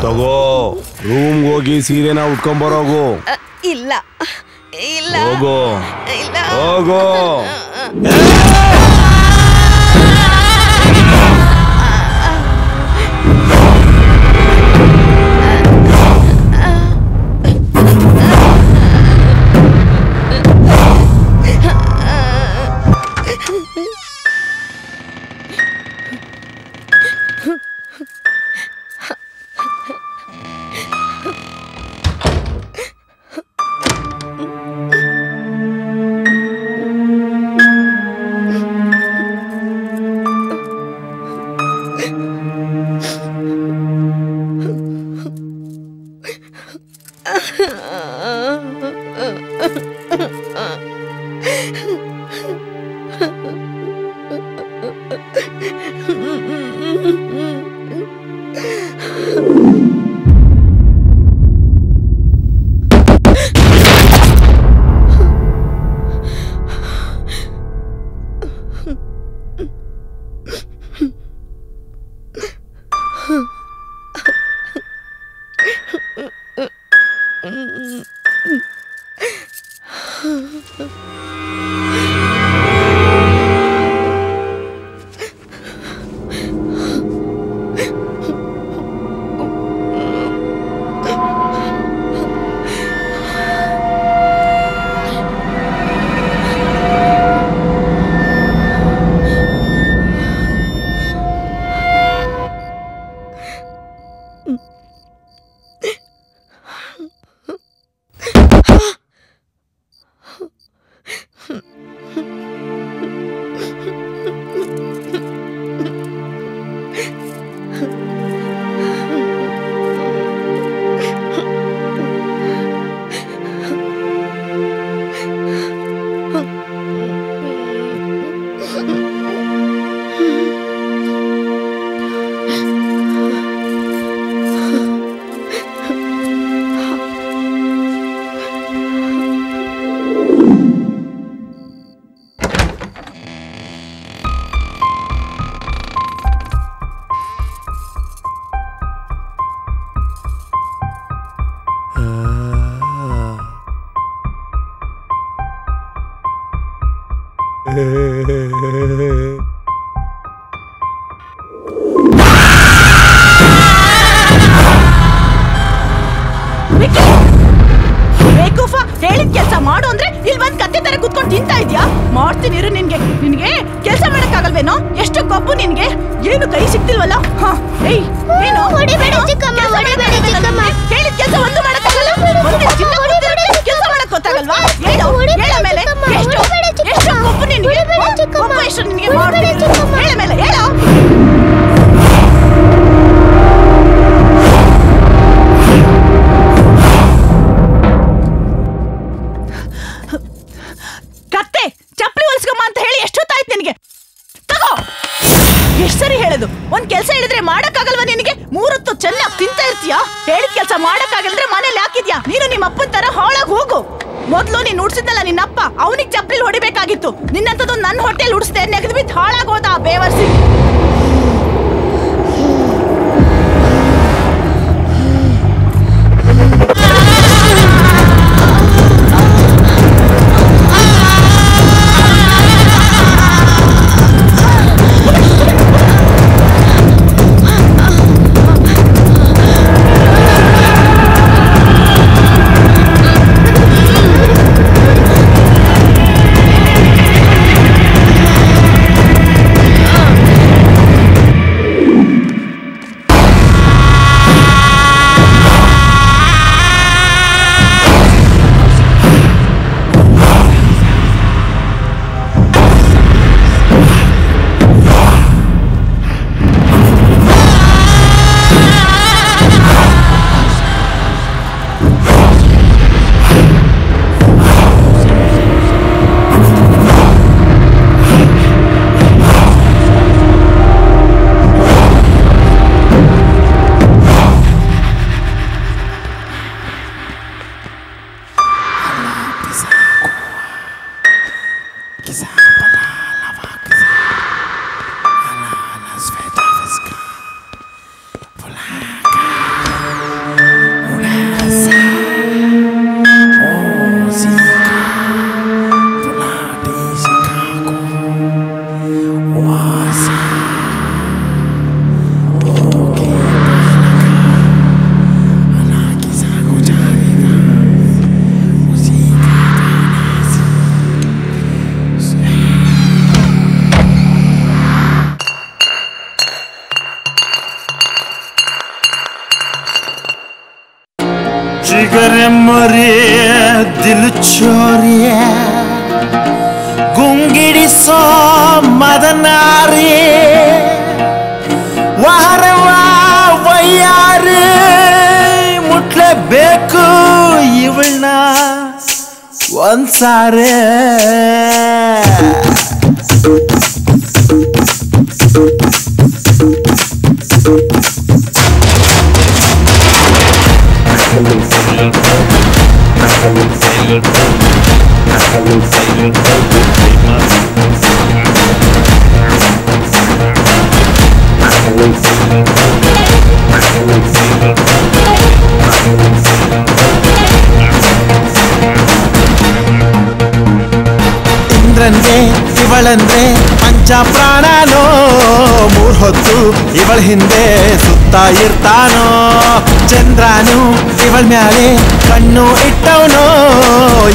ತಗೋ ರೂಮ್ ಹೋಗಿ ಸೀರೆನ ಉಟ್ಕೊಂಬರೋಗು. ಇಲ್ಲ ಇಲ್ಲ ಹೋಗೋ ಇಲ್ಲ ಹೋಗೋ. ಹೇಳಿದ ಕೆಲಸ ಮಾಡು ಅಂದ್ರೆ ಇಲ್ಲಿ ಬಂದ್ ಕತ್ತೆ ತರ ಕುತ್ಕೊಂಡು ತಿಂತಾ ಇದ್ಯಾ? ಮಾಡ್ತೀನಿ ಇರು. ನಿನ್ಗೆ ಕೆಲಸ ಮಾಡಕ್ಕಾಗಲ್ವೇನೋ? ಎಷ್ಟು ಕೊಬ್ಬು ನಿನ್ಗೆ? ಏನು ಕೈ ಸಿಕ್ತಿಲ್ವಲ್ಲ? ಏನು ಹೇಳಿದ ಕೆಲಸ ಒಂದು ಮಾಡಕ್ಕಾಗಲ್ಲ? ಕೆಲಸ ಮಾಡಕ್ ಗೊತ್ತಾಗಲ್ವಾ? ಹೇಳು ಮೇಲೆ ಎಷ್ಟು ಕೊಬ್ಬು ನಿನ್ಗೆ? ಕೊಬ್ಬು ಎಷ್ಟು ನಿನ್ಗೆ? ಹೇಳ ಮೇಲೆ ಹೇಳ. ಕತ್ತೆ ಚಪ್ಪಲಿ ಹೊಲ್ಸ್ಕಮ್ಮ ಅಂತ ಹೇಳಿ ಎಷ್ಟೊತ್ತಾಯ್ತು ನಿನಗೆ? ತಗೋ. ಎಷ್ಟ್ ಸರಿ ಹೇಳೋದು? ಒಂದ್ ಕೆಲ್ಸ ಹೇಳಿದ್ರೆ ಮಾಡಕ್ಕಾಗಲ್ವಾ ನಿನಗೆ? ಮೂರೊತ್ತು ಚೆನ್ನಾಗಿ ತಿಂತಾ ಇರ್ತೀಯಾ? ಹೇಳಿದ ಕೆಲ್ಸ ಮಾಡಕ್ಕಾಗಲ್ದ್ರೆ ಮನೇಲಿ ಹಾಕಿದ್ಯಾ? ನೀನು ನಿಮ್ಮ ಅಪ್ಪನ ತರ ಹಾಳಾಗಿ ಹೋಗು. ಮೊದ್ಲು ನೀನ್ ಉಡ್ಸಿದ್ನಲ್ಲ ನಿನ್ನಪ್ಪ, ಅವನಿಗೆ ಚಪ್ಪಲಿ ಹೊಡಿಬೇಕಾಗಿತ್ತು. ನಿನ್ನಂತದ್ದು ನನ್ನ ಹೊಟ್ಟೆಲ್ ಉಡ್ಸ್ದೆ ನೆಗೆದು ಬಿದ್ದು ಹಾಳಾಗೋದ ಆ ಬೇವರ್ಸಿ. जिगर मरे दिल चोरिया गुंगिड़ी सो मदनारी वारवा वैयारे मुट्ले बेकु इवळ्न ಒಂದ್ಸಾರೆ ಇಂದ್ರನ್ಗೆ ಇವಳಂದ್ರೆ ಪಂಚ ಪ್ರಾಣನೋ, ಮೂರ್ ಹೊತ್ತು ಇವಳ ಹಿಂದೆ ಸುತ್ತ ಇರ್ತಾನೋ. ಚಂದ್ರನು ಇವಳ ಮ್ಯಾಲೆ ಕಣ್ಣು ಇಟ್ಟವನೋ,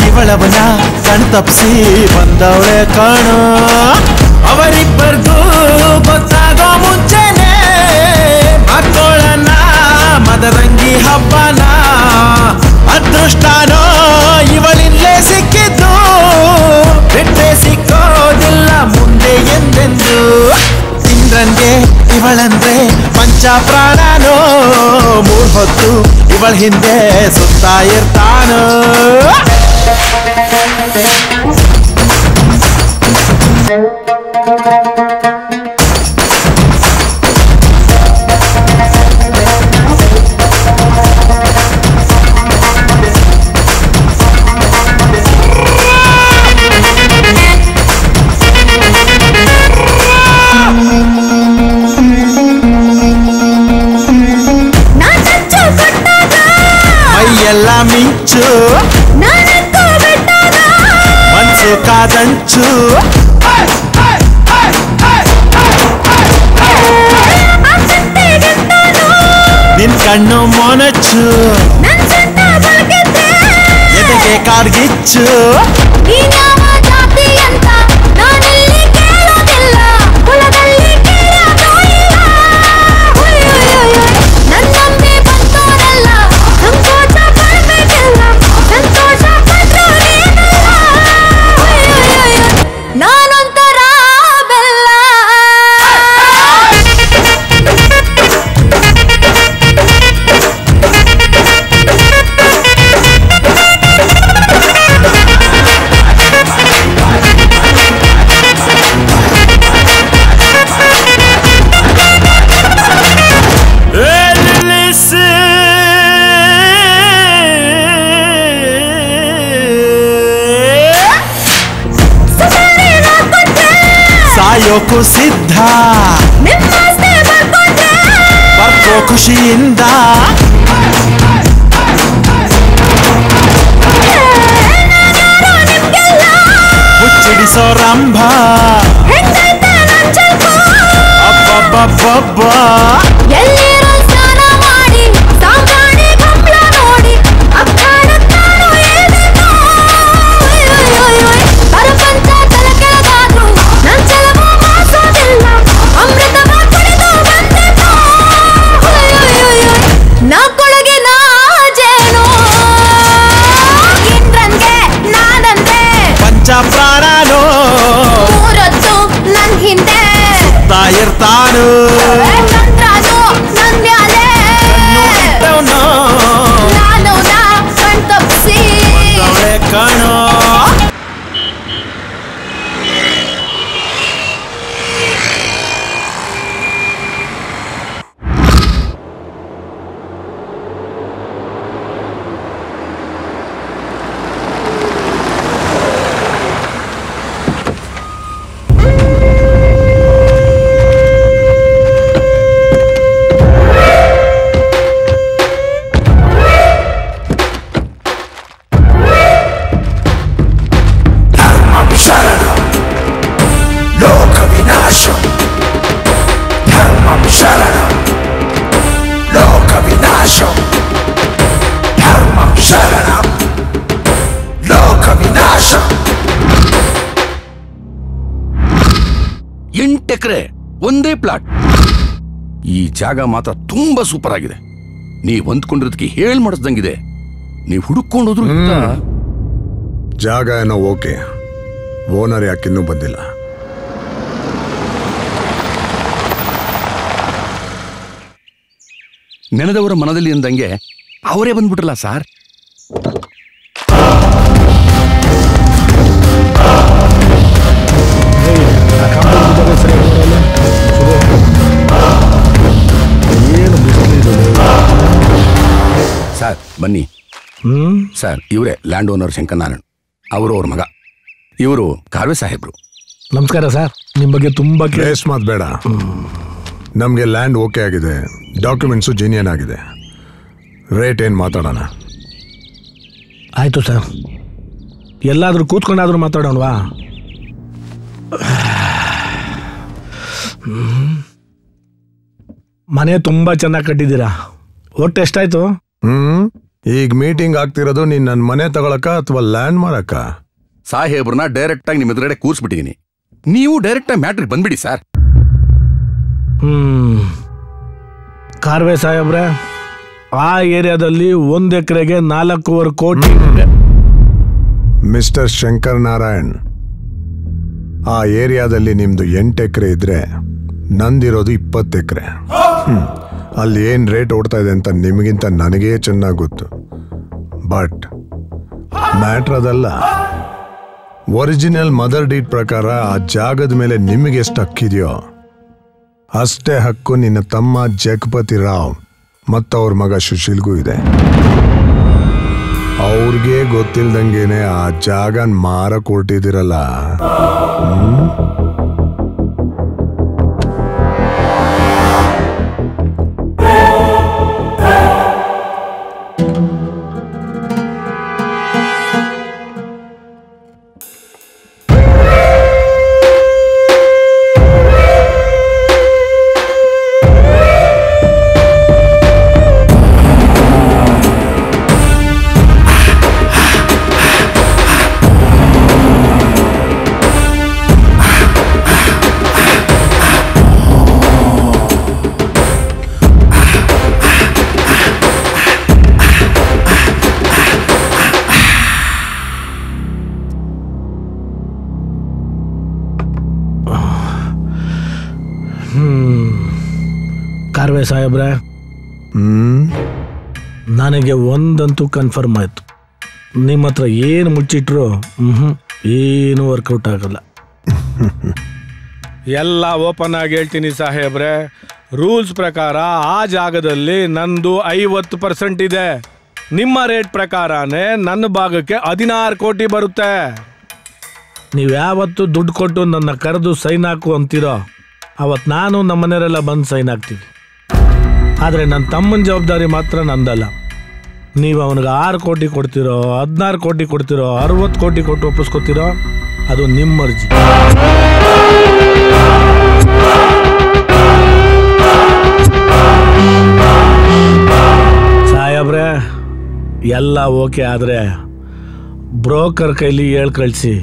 ಇವಳವನ ಕಣ್ತಪ್ಸಿ ಬಂದವಳೆ ಕಾಣೋ. ಅವರಿಬ್ಬರಿಗೂ ಗೊತ್ತಾಗೋ ಮುಂಚೆನೆ ಮಕ್ಕಳನ್ನ ಮದರಂಗಿ ಹಬ್ಬನ. ಅದೃಷ್ಟನೋ ಇವಳಿಲ್ಲೇ ಸಿಕ್ಕಿದ್ದು, ಬಿಟ್ಟೆ ಸಿಕ್ಕೋದಿಲ್ಲ ಮುಂದೆ ಎಂದೆಂದು. ಇಂದ್ರನ್ಗೆ ಇವಳಂದ್ರೆ ಪಂಚ ಪ್ರಾಣನೋ, ಮೂರ್ ಹೊತ್ತು ಇವಳ ಹಿಂದೆ ಸುತ್ತ ಇರ್ತಾನೋ. ಮೈಯೆಲ್ಲ ಮಿಂಚು, ಮನ್ಸು ಕಾದಂಚು. ನಿನ್ ಕಣ್ಣು ಮೊನಚು, ಎದೆಗೆ ಕಾರ್ಗಿಚ್ಚು. ಸಾಯೋಕು ಸಿದ್ಧ, ಬರ್ಕೋ ಖುಷಿಯಿಂದ. ಹುಚ್ಚಿಡಿಸೋ ರಂಭ, ಅಬ್ಬಬ್ಬಬ್ಬಬ್ಬ. ಪ್ರಾಣನೋ ಮೂರೊತ್ತು ನನ್ ಹಿಂದೆ ಇರ್ತಾನು. ಚಂದ್ರನು ನನ್ ಮ್ಯಾಲೆ ನಾನು ಕಣ್ತಪ್ಸಿ ಕಾಣೋ. ಎಕರೆ ಒಂದೇ ಪ್ಲಾಟ್. ಈ ಜಾಗ ಮಾತ್ರ ತುಂಬಾ ಸೂಪರ್ ಆಗಿದೆ. ನೀವ್ ಅಂದ್ಕೊಂಡಿರೋದಕ್ಕೆ ಹೇಳ್ ಮಾಡಿಸ್ದಂಗಿದೆ. ನೀವು ಹುಡುಕೊಂಡು ಹೋದ್ರು ಜಾಗ ಏನೋ ಓಕೆ, ಓನರ್ ಯಾಕಿನ್ನೂ ಬಂದಿಲ್ಲ? ನೆನೆದವರ ಮನದಲ್ಲಿ ಅಂದಂಗೆ ಅವರೇ ಬಂದ್ಬಿಟ್ರಲ್ಲ ಸಾರ್. ಬನ್ನಿ ಸರ್, ಇವರೇ ಲ್ಯಾಂಡ್ ಓನರ್ ಶಂಕರನಾರಾಯಣ್, ಅವರು ಅವ್ರ ಮಗ. ಇವರು ಕಾರ್ವೆ ಸಾಹೇಬ್ರು. ನಮಸ್ಕಾರ ಸರ್. ನಿಮ್ಮ ಬಗ್ಗೆ ತುಂಬಾ ಕೇಸ್ ಮಾತು ಬೇಡ. ನಮಗೆ ಲ್ಯಾಂಡ್ ಓಕೆ ಆಗಿದೆ, ಡಾಕ್ಯುಮೆಂಟ್ಸು ಜೆನ್ಯನ್ ಆಗಿದೆ. ರೇಟ್ ಏನು ಮಾತಾಡೋಣ? ಆಯ್ತು ಸರ್, ಎಲ್ಲಾದ್ರೂ ಕೂತ್ಕೊಂಡಾದ್ರೂ ಮಾತಾಡೋಣವಾ? ಮನೆ ತುಂಬಾ ಚೆನ್ನಾಗಿ ಕಟ್ಟಿದ್ದೀರಾ. ಒಟ್ಟು ಎಷ್ಟಾಯ್ತು? ಈಗ ಮೀಟಿಂಗ್ ಆಗ್ತಿರೋದು ನೀನ್ ನನ್ನ ಮನೆ ತಗೊಳಕ ಅಥವಾ ಲ್ಯಾಂಡ್ ಮಾರಕ? ಸಾಹೇಬ್ರನ್ನ ಡೈರೆಕ್ಟ್ ಆಗಿ ನಿಮ್ಮ ಎದುರುಗಡೆ ಕೂರ್ಸ್ಬಿಟ್ಟಿದೀನಿ. ನೀವು ಡೈರೆಕ್ಟ್ ಆಗಿ ಮ್ಯಾಟ್ರಿಗೆ ಬಂದ್ಬಿಡಿ ಸರ್. ಕಾರ್ವೆ ಸಾಹೇಬ್ರೆ, ಆ ಏರಿಯಾದಲ್ಲಿ 1 ಎಕರೆಗೆ 4.25 ಕೋಟಿ. ಮಿಸ್ಟರ್ ಶಂಕರ್ ನಾರಾಯಣ್, ಆ ಏರಿಯಾದಲ್ಲಿ ನಿಮ್ದು 8 ಎಕರೆ ಇದ್ರೆ ನಂದಿರೋದು 20 ಎಕರೆ. ಅಲ್ಲಿ ಏನ್ ರೇಟ್ ಓಡ್ತಾ ಇದೆ ಅಂತ ನಿಮಗಿಂತ ನನಗೇ ಚೆನ್ನಾಗಿ ಗೊತ್ತು. ಬಟ್ ಮ್ಯಾಟ್ರ್ ಅದಲ್ಲ. ಒರಿಜಿನಲ್ ಮದರ್ ಡೀಡ್ ಪ್ರಕಾರ ಆ ಜಾಗದ ಮೇಲೆ ನಿಮಗೆ ಎಷ್ಟು ಹಕ್ಕಿದೆಯೋ ಅಷ್ಟೇ ಹಕ್ಕು ನಿನ್ನ ತಮ್ಮ ಜಗಪತಿ ರಾವ್ ಮತ್ತು ಅವ್ರ ಮಗ ಸುಶೀಲ್ಗೂ ಇದೆ. ಅವ್ರಿಗೆ ಗೊತ್ತಿಲ್ದಂಗೆನೆ ಆ ಜಾಗನ್ ಮಾರಕ್ ಹೊರಟಿದಿರಲ್ಲ. ಕಾರ್ವೆ ಸಾಹೇಬ್ರೆ, ನನಗೆ ಒಂದಂತೂ ಕನ್ಫರ್ಮ್ ಆಯ್ತು. ನಿಮ್ಮ ಹತ್ರ ಏನು ಮುಚ್ಚಿಟ್ರು ಏನು ವರ್ಕೌಟ್ ಆಗಲ್ಲ. ಎಲ್ಲ ಓಪನ್ ಆಗಿ ಹೇಳ್ತೀನಿ ಸಾಹೇಬ್ರೆ. ರೂಲ್ಸ್ ಪ್ರಕಾರ ಆ ಜಾಗದಲ್ಲಿ ನಂದು 50% ಇದೆ. ನಿಮ್ಮ ರೇಟ್ ಪ್ರಕಾರನೇ ನನ್ನ ಭಾಗಕ್ಕೆ 16 ಕೋಟಿ ಬರುತ್ತೆ. ನೀವು ಯಾವತ್ತು ದುಡ್ಡು ಕೊಟ್ಟು ನನ್ನ ಕರೆದು ಸೈನ್ ಹಾಕು ಅಂತೀರೋ ಅವತ್ತು ನಾನು ನಮ್ಮ ಮನೆಯವರೆಲ್ಲ ಬಂದು ಸೈನ್ ಹಾಕ್ತೀವಿ. ಆದರೆ ನನ್ನ ತಮ್ಮನ ಜವಾಬ್ದಾರಿ ಮಾತ್ರ ನಂದಲ್ಲ. ನೀವು ಅವನಿಗೆ 6 ಕೋಟಿ ಕೊಡ್ತಿರೋ, 16 ಕೋಟಿ ಕೊಡ್ತಿರೋ, 60 ಕೋಟಿ ಕೊಟ್ಟು ಒಪ್ಪಿಸ್ಕೊತಿರೋ ಅದು ನಿಮ್ಮ ಮರ್ಜಿ. ಸಾಹೇಬ್ರೆ, ಎಲ್ಲ ಓಕೆ ಆದರೆ ಬ್ರೋಕರ್ ಕೈಲಿ ಹೇಳ್ ಕಳಿಸಿ.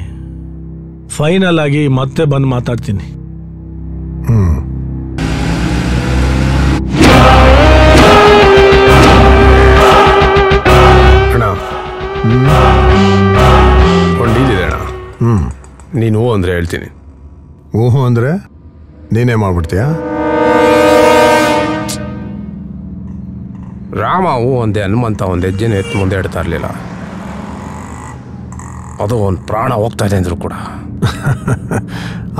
ಫೈನಲ್ ಆಗಿ ಮತ್ತೆ ಬಂದು ಮಾತಾಡ್ತೀನಿ. ನೀನು ಹೂ ಅಂದ್ರೆ ಹೇಳ್ತೀನಿ. ಊಹು ಅಂದ್ರೆ ನೀನೇ ಮಾಡ್ಬಿಡ್ತೀಯಾ? ರಾಮ ಹೂ ಒಂದೇ, ಹನುಮಂತ ಒಂದು ಹೆಜ್ಜೆನ ಎತ್ತು ಮುಂದೆ ಇಡ್ತಾ ಇರಲಿಲ್ಲ. ಅದು ಒಂದು ಪ್ರಾಣ ಹೋಗ್ತಾ ಇದೆ ಅಂದ್ರು ಕೂಡ.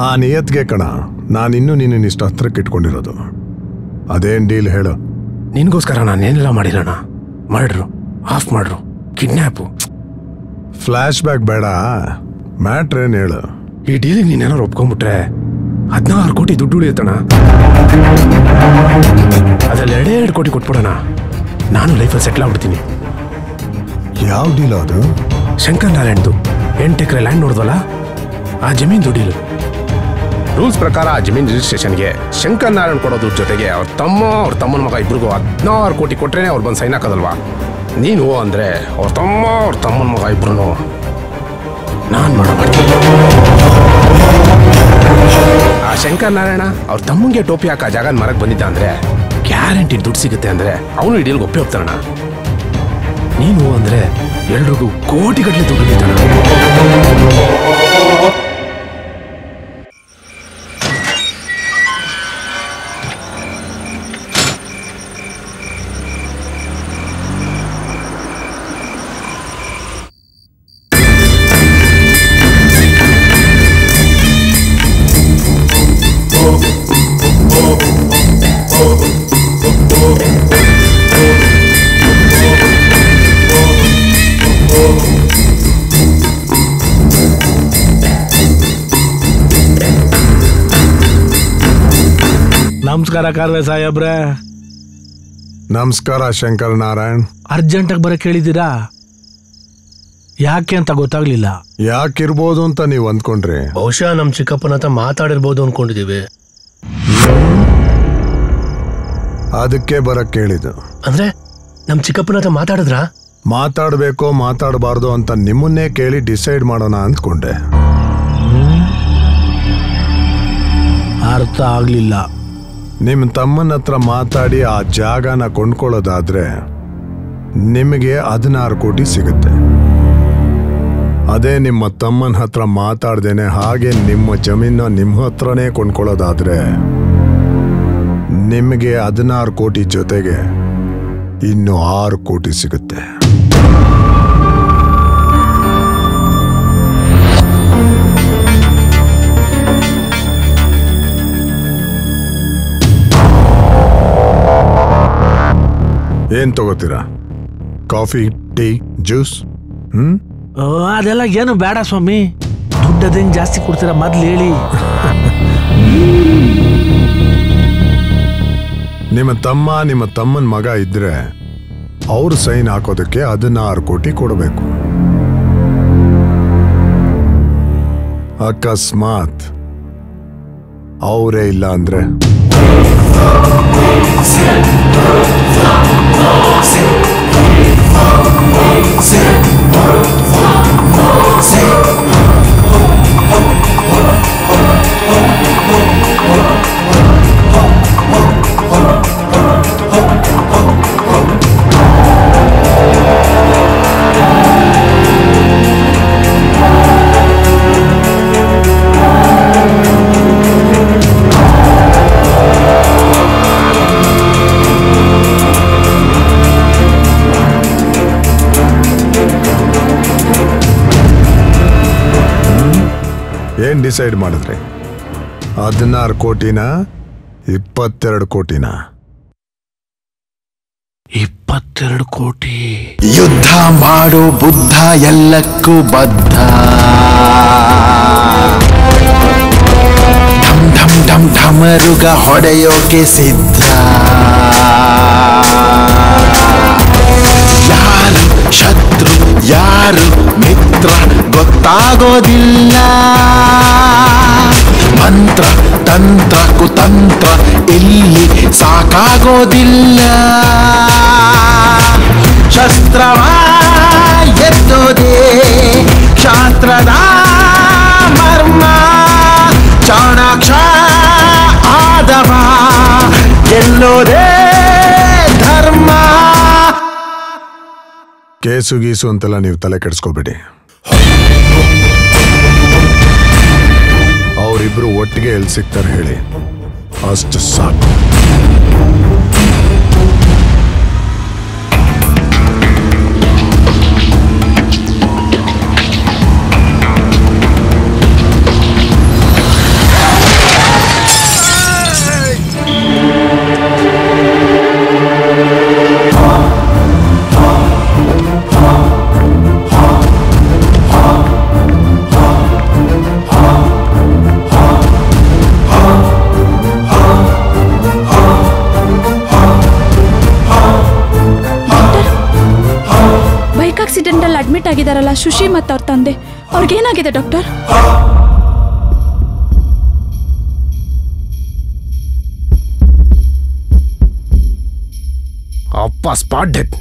ಆ ನಿಯತ್ಗೆ ಕಣ ನಾನಿನ್ನೂ ನೀನು ಇಷ್ಟು ಹತ್ರಕ್ಕೆ ಇಟ್ಕೊಂಡಿರೋದು. ಅದೇನು ಡೀಲ್ ಹೇಳು? ನಿನಗೋಸ್ಕರ ನಾನೇನೆಲ್ಲ ಮಾಡಿರೋಣ. ಮರ್ಡ್ರು, ಆಫ್ ಮಾಡ್ರು, ಕಿಡ್ನ್ಯಾಪು. ಫ್ಲ್ಯಾಶ್ ಬ್ಯಾಕ್ ಬೇಡ, ಮ್ಯಾಟ್ರ್ ಏನು ಹೇಳು? ಈ ಡೀಲಿಗೆ ನೀನೇನಾರು ಒಪ್ಕೊಂಡ್ಬಿಟ್ರೆ 16 ಕೋಟಿ ದುಡ್ಡು ಉಳಿಯುತ್ತಣ. ಅದ್ರಲ್ಲಿ 2 ಕೋಟಿ ಕೊಟ್ಬಿಡೋಣ. ನಾನು ಲೈಫಲ್ಲಿ ಸೆಟ್ಲ್ ಆಗ್ಬಿಡ್ತೀನಿ. ಯಾವ ಡೀಲ್ ಅದು? ಶಂಕರ್ ನಾರಾಯಣ್ದು 8 ಎಕರೆ ಲ್ಯಾಂಡ್ ನೋಡಿದ್ವಲ್ಲ, ಆ ಜಮೀನ್ದು ಡೀಲು. ರೂಲ್ಸ್ ಪ್ರಕಾರ ಆ ಜಮೀನ್ ರಿಜಿಸ್ಟ್ರೇಷನ್ಗೆ ಶಂಕರ್ ನಾರಾಯಣ್ ಕೊಡೋದ್ರ ಜೊತೆಗೆ ಅವ್ರ ತಮ್ಮನ ಮಗ ಇಬ್ರಿಗೂ 16 ಕೋಟಿ ಕೊಟ್ರೇನೆ ಅವ್ರು ಬಂದು ಸೈನ್ ಹಾಕೋದಲ್ವಾ? ನೀನು ಅಂದರೆ ಅವ್ರ ತಮ್ಮನ ಮಗ ಇಬ್ರು ನಾನು ಮಾಡಬಾರ್ದು. ಆ ಶಂಕರ್ ನಾರಾಯಣ ಅವ್ರ ತಮ್ಮಂಗೆ ಟೋಪಿ ಹಾಕೋ ಜಾಗನ ಮರಕ್ಕೆ ಬಂದಿದ್ದ ಅಂದರೆ ಗ್ಯಾರಂಟಿ ದುಡ್ಡು ಸಿಗುತ್ತೆ ಅಂದರೆ ಅವನು ಈ ಡೀಲ್ಗೆ ಒಪ್ಪಿ ಹೋಗ್ತಾನ. ನೀನು ಅಂದರೆ ಎಲ್ರಿಗೂ ಕೋಟಿಗಟ್ಟಲೆ ದುಡ್ಡು ಬಿದ್ದಾನ. ನಮಸ್ಕಾರ ಕಾರ್ವೆ ಸಾಹೇಬ್ರೆ. ನಮಸ್ಕಾರ ಶಂಕರ್ ನಾರಾಯಣ್. ಅರ್ಜೆಂಟಾಗಿ ಬರಕ್ಕೆ ಹೇಳಿದ್ದೀರಾ? ಯಾಕೆ ಅಂತ ಗೊತ್ತಾಗ್ಲಿಲ್ಲ. ಯಾಕಿರ್ಬೋದು ಅಂತ ನೀವು ಅಂದ್ಕೊಂಡ್ರಿ? ಬಹುಶಃ ನಮ್ ಚಿಕ್ಕಪ್ಪನ ಹತ್ರ ಮಾತಾಡಿರ್ಬೋದು ಅನ್ಕೊಂಡಿದೀವಿ. ಅದಕ್ಕೆ ಬರಕ್ ಹೇಳಿದ್ದು. ಅಂದ್ರೆ ನಮ್ ಚಿಕ್ಕಪ್ಪನ ಹತ್ರ ಮಾತಾಡಿದ್ರಾ? ಮಾತಾಡ್ಬೇಕೋ ಮಾತಾಡಬಾರ್ದು ಅಂತ ನಿಮ್ಮನ್ನೇ ಕೇಳಿ ಡಿಸೈಡ್ ಮಾಡೋಣ ಅಂದ್ಕೊಂಡೆ. ಅರ್ಥ ಆಗ್ಲಿಲ್ಲ. ನಿಮ್ಮ ತಮ್ಮನ ಹತ್ರ ಮಾತಾಡಿ ಆ ಜಾಗನ ಕೊಂಡ್ಕೊಳ್ಳೋದಾದ್ರೆ ನಿಮಗೆ 16 ಕೋಟಿ ಸಿಗುತ್ತೆ. ಅದೇ ನಿಮ್ಮ ತಮ್ಮನ ಹತ್ರ ಮಾತಾಡ್ದೇನೆ ಹಾಗೆ ನಿಮ್ಮ ಜಮೀನ ನಿಮ್ಮ ಹತ್ರನೇ ಕೊಂಡ್ಕೊಳ್ಳೋದಾದ್ರೆ ನಿಮಗೆ 16 ಕೋಟಿ ಜೊತೆಗೆ ಇನ್ನು 6 ಕೋಟಿ ಸಿಗುತ್ತೆ. ಏನ್ ತಗೋತೀರಾ? Coffee, tea, juice? ಅದೆಲ್ಲ ಏನು ಬೇಡ ಸ್ವಾಮಿ. ದುಡ್ಡದೇನು ಜಾಸ್ತಿ ಕೊಡ್ತೀರಾ ಮೊದ್ಲು ಹೇಳಿ. ನಿಮ್ಮ ತಮ್ಮನ ಮಗ ಇದ್ರೆ ಅವ್ರು ಸೈನ್ ಹಾಕೋದಕ್ಕೆ 16 ಕೋಟಿ ಕೊಡಬೇಕು. ಅಕಸ್ಮಾತ್ ಅವರೇ ಇಲ್ಲ ಅಂದ್ರೆ ಏನ್ ಡಿಸೈಡ್ ಮಾಡಿದ್ರಿ? 16 ಕೋಟಿನ 22 ಕೋಟಿನ? 22 ಕೋಟಿ. ಯುದ್ಧ ಮಾಡೋ ಬುದ್ಧ ಎಲ್ಲಕ್ಕೂ ಬದ್ಧ. ಢಮ್ ಢಮ್ ಢಮ್ ಢಮರುಗ ಹೊಡೆಯೋಕೆ ಸಿದ್ಧ. ಯಾರು ಶತ್ರು ಯಾರು ಮಿತ್ರ ಗೊತ್ತಾಗೋದಿಲ್ಲ. ಮಂತ್ರ ತಂತ್ರ ಕುತಂತ್ರ ಇಲ್ಲಿ ಸಾಕಾಗೋದಿಲ್ಲ. ಶಸ್ತ್ರವ ಎತ್ತೋದೇ ಶಾಸ್ತ್ರದ ಮರ್ಮ. ಚಾಣಾಕ್ಷ ಆದವ ಗೆಲ್ಲೋದೇ ಧರ್ಮ. ಕೇಸು ಗೀಸು ಅಂತೆಲ್ಲ ನೀವು ತಲೆ ಕೆಡಿಸ್ಕೋಬೇಡಿ. ಅವರಿಬ್ರು ಒಟ್ಟಿಗೆ ಎಲ್ಲಿ ಸಿಗ್ತಾರೆ ಹೇಳಿ, ಅಷ್ಟು ಸಾಕು. ಆಕ್ಸಿಡೆಂಟಲ್ಲಿ ಅಡ್ಮಿಟ್ ಆಗಿದಾರಲ್ಲ ಸುಶಿ ಮತ್ತು ಅವ್ರ ತಂದೆ, ಅವ್ರಿಗೇನಾಗಿದೆ ಡಾಕ್ಟರ್? ಅಪ್ಪ ಸ್ಪಾಟ್ ಡೆತ್,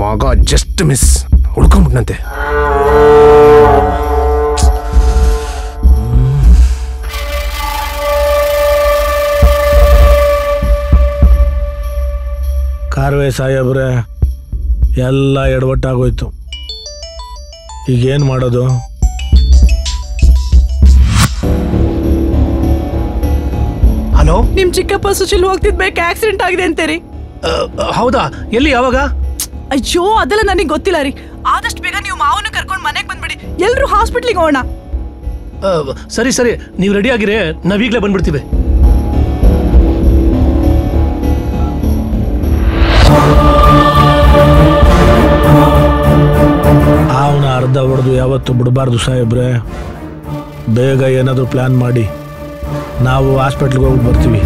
ಮಗ ಜಸ್ಟ್ ಮಿಸ್, ಹುಡ್ಕೊಂಡ್ಬಿಟ್ನಂತೆ. ಕಾರ್ವೆ ಸಾಹೇಬ್ರೆ, ಎಲ್ಲ ಎಡವಟ್ಟಾಗೋಯ್ತು. ಈಗೇನು ಮಾಡೋದು? ಹಲೋ, ನಿಮ್ ಚಿಕ್ಕಪ್ಪ ಸುಶೀಲ್ ಹೋಗ್ತಿದ್ಬೇಕು ಆಕ್ಸಿಡೆಂಟ್ ಆಗಿದೆ ಅಂತೀರಿ? ಹೌದಾ? ಎಲ್ಲಿ, ಯಾವಾಗ? ಅಯ್ಯೋ ಅದೆಲ್ಲ ನನಗೆ ಗೊತ್ತಿಲ್ಲ ರೀ. ಆದಷ್ಟು ಬೇಗ ನೀವು ಮಾವನ ಕರ್ಕೊಂಡು ಮನೆಗೆ ಬಂದ್ಬಿಡಿ. ಎಲ್ರು ಹಾಸ್ಪಿಟ್ಲಿಗೆ ಹೋಗೋಣ. ಸರಿ ಸರಿ, ನೀವು ರೆಡಿ ಆಗಿರಿ, ನಾವೀಗ್ಲೇ ಬಂದ್ಬಿಡ್ತೀವಿ. ಅವನ ಅರ್ಧ ಹೊಡೆದು ಯಾವತ್ತು ಬಿಡಬಾರ್ದು ಸಾಹೇಬ್ರೆ. ಬೇಗ ಏನಾದರೂ ಪ್ಲಾನ್ ಮಾಡಿ. ನಾವು ಹಾಸ್ಪಿಟ್ಲ್ಗೆ ಹೋಗಿ ಬರ್ತೀವಿ.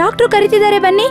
ಡಾಕ್ಟ್ರು ಕರೀತಿದ್ದಾರೆ, ಬನ್ನಿ.